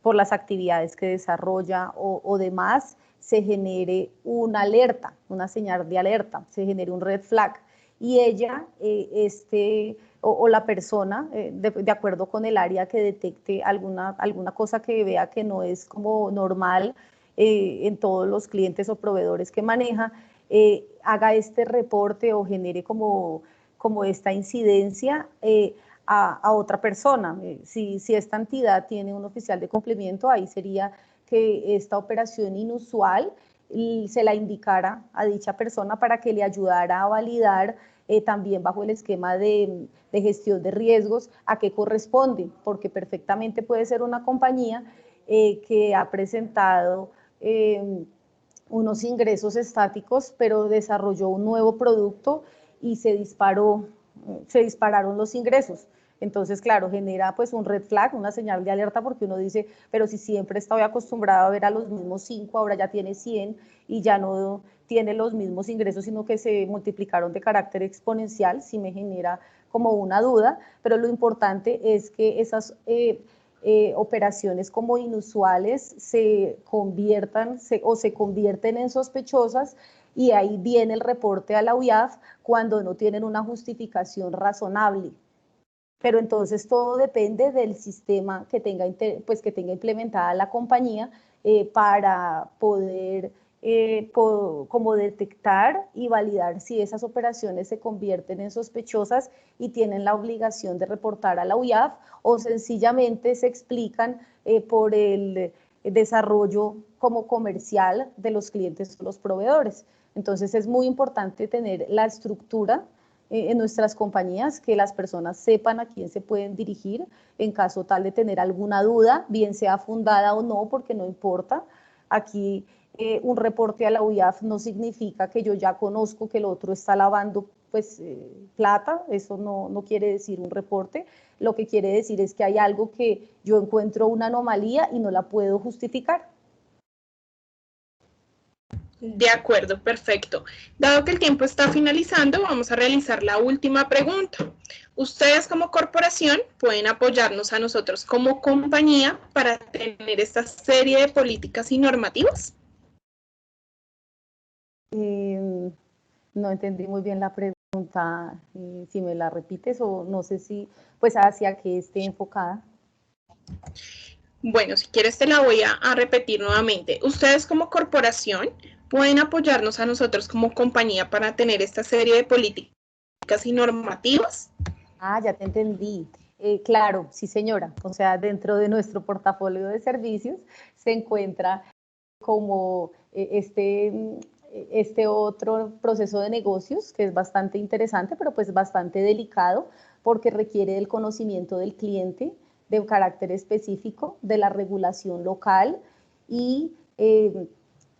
por las actividades que desarrolla o demás, se genere una alerta, una señal de alerta, se genere un red flag. Y ella, o la persona, de acuerdo con el área que detecte alguna cosa que vea que no es como normal en todos los clientes o proveedores que maneja, haga este reporte o genere como esta incidencia a otra persona. Si esta entidad tiene un oficial de cumplimiento, ahí sería que esta operación inusual se la indicara a dicha persona para que le ayudara a validar también bajo el esquema de gestión de riesgos a qué corresponde, porque perfectamente puede ser una compañía que ha presentado unos ingresos estáticos, pero desarrolló un nuevo producto y se dispararon los ingresos. Entonces, claro, genera pues un red flag, una señal de alerta, porque uno dice, pero si siempre estaba acostumbrado a ver a los mismos 5, ahora ya tiene 100 y ya no tiene los mismos ingresos, sino que se multiplicaron de carácter exponencial, sí me genera como una duda, pero lo importante es que esas operaciones como inusuales se convierten en sospechosas y ahí viene el reporte a la UIAF cuando no tienen una justificación razonable. Pero entonces todo depende del sistema que tenga implementada la compañía para poder como detectar y validar si esas operaciones se convierten en sospechosas y tienen la obligación de reportar a la UIAF o sencillamente se explican por el desarrollo como comercial de los clientes o los proveedores. Entonces es muy importante tener la estructura en nuestras compañías, que las personas sepan a quién se pueden dirigir en caso tal de tener alguna duda, bien sea fundada o no, porque no importa. Aquí un reporte a la UIAF no significa que yo ya conozco que el otro está lavando pues plata, eso no quiere decir un reporte, lo que quiere decir es que hay algo que yo encuentro una anomalía y no la puedo justificar. De acuerdo, perfecto. Dado que el tiempo está finalizando, vamos a realizar la última pregunta. ¿Ustedes como corporación pueden apoyarnos a nosotros como compañía para tener esta serie de políticas y normativas? No entendí muy bien la pregunta, si me la repites o no sé si, pues hacia qué esté enfocada. Bueno, si quieres te la voy a repetir nuevamente. Ustedes como corporación pueden apoyarnos a nosotros como compañía para tener esta serie de políticas y normativas. Ah, ya te entendí. Claro, sí señora. O sea, dentro de nuestro portafolio de servicios se encuentra como este otro proceso de negocios que es bastante interesante, pero pues bastante delicado porque requiere del conocimiento del cliente de un carácter específico, de la regulación local y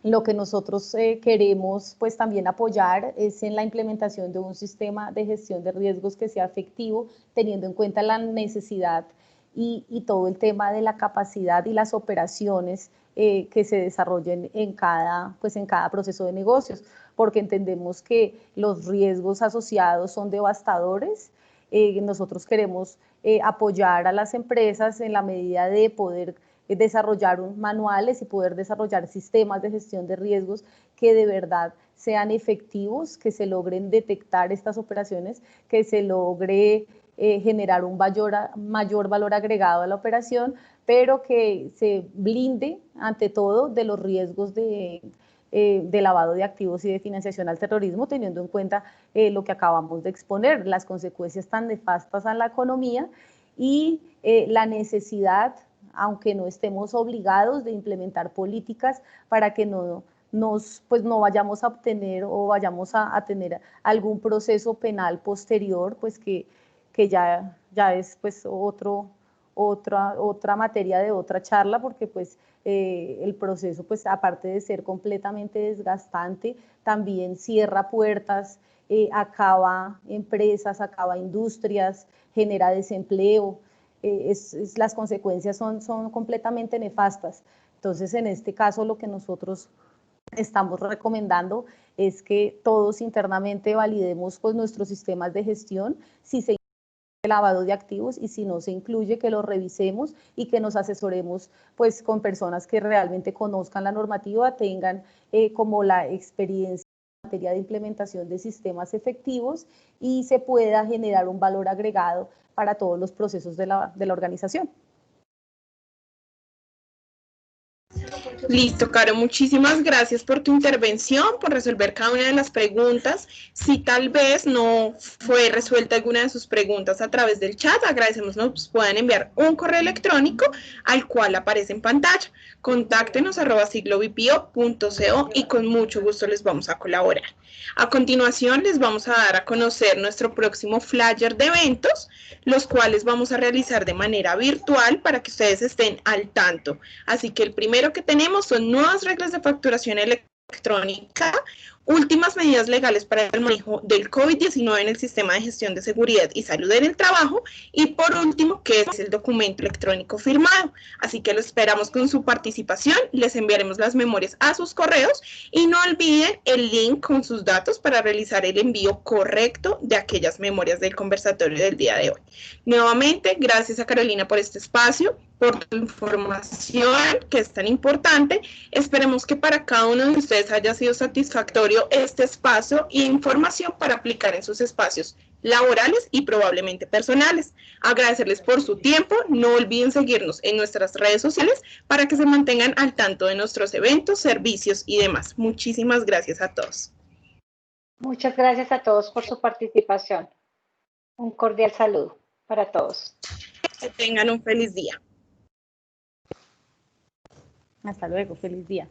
lo que nosotros queremos pues también apoyar es en la implementación de un sistema de gestión de riesgos que sea efectivo, teniendo en cuenta la necesidad y todo el tema de la capacidad y las operaciones que se desarrollen en cada proceso de negocios, porque entendemos que los riesgos asociados son devastadores. Nosotros queremos apoyar a las empresas en la medida de poder desarrollar manuales y poder desarrollar sistemas de gestión de riesgos que de verdad sean efectivos, que se logren detectar estas operaciones, que se logre generar un mayor valor agregado a la operación, pero que se blinde ante todo de los riesgos de lavado de activos y de financiación al terrorismo, teniendo en cuenta lo que acabamos de exponer, las consecuencias tan nefastas a la economía y la necesidad, aunque no estemos obligados, de implementar políticas para que no vayamos a obtener o vayamos a tener algún proceso penal posterior, pues que ya es pues otra materia de otra charla, porque pues el proceso, pues aparte de ser completamente desgastante, también cierra puertas, acaba empresas, acaba industrias, genera desempleo, las consecuencias son completamente nefastas. Entonces, en este caso, lo que nosotros estamos recomendando es que todos internamente validemos pues nuestros sistemas de gestión, si se lavado de activos, y si no se incluye, que lo revisemos y que nos asesoremos pues con personas que realmente conozcan la normativa, tengan como la experiencia en materia de implementación de sistemas efectivos y se pueda generar un valor agregado para todos los procesos de la organización. Listo, Caro, muchísimas gracias por tu intervención, por resolver cada una de las preguntas. Si tal vez no fue resuelta alguna de sus preguntas a través del chat, agradecemos nos puedan enviar un correo electrónico al cual aparece en pantalla. Contáctenos @siglobipio.co y con mucho gusto les vamos a colaborar. A continuación les vamos a dar a conocer nuestro próximo flyer de eventos, los cuales vamos a realizar de manera virtual para que ustedes estén al tanto. Así que el primero que tenemos son nuevas reglas de facturación electrónica, últimas medidas legales para el manejo del COVID-19 en el sistema de gestión de seguridad y salud en el trabajo, y por último, que es el documento electrónico firmado. Así que lo esperamos con su participación, les enviaremos las memorias a sus correos y no olviden el link con sus datos para realizar el envío correcto de aquellas memorias del conversatorio del día de hoy. Nuevamente, gracias a Carolina por este espacio, por tu información que es tan importante. Esperemos que para cada uno de ustedes haya sido satisfactorio este espacio e información para aplicar en sus espacios laborales y probablemente personales. Agradecerles por su tiempo. No olviden seguirnos en nuestras redes sociales para que se mantengan al tanto de nuestros eventos, servicios y demás. Muchísimas gracias a todos. Muchas gracias a todos por su participación. Un cordial saludo para todos. Que tengan un feliz día. Hasta luego, feliz día.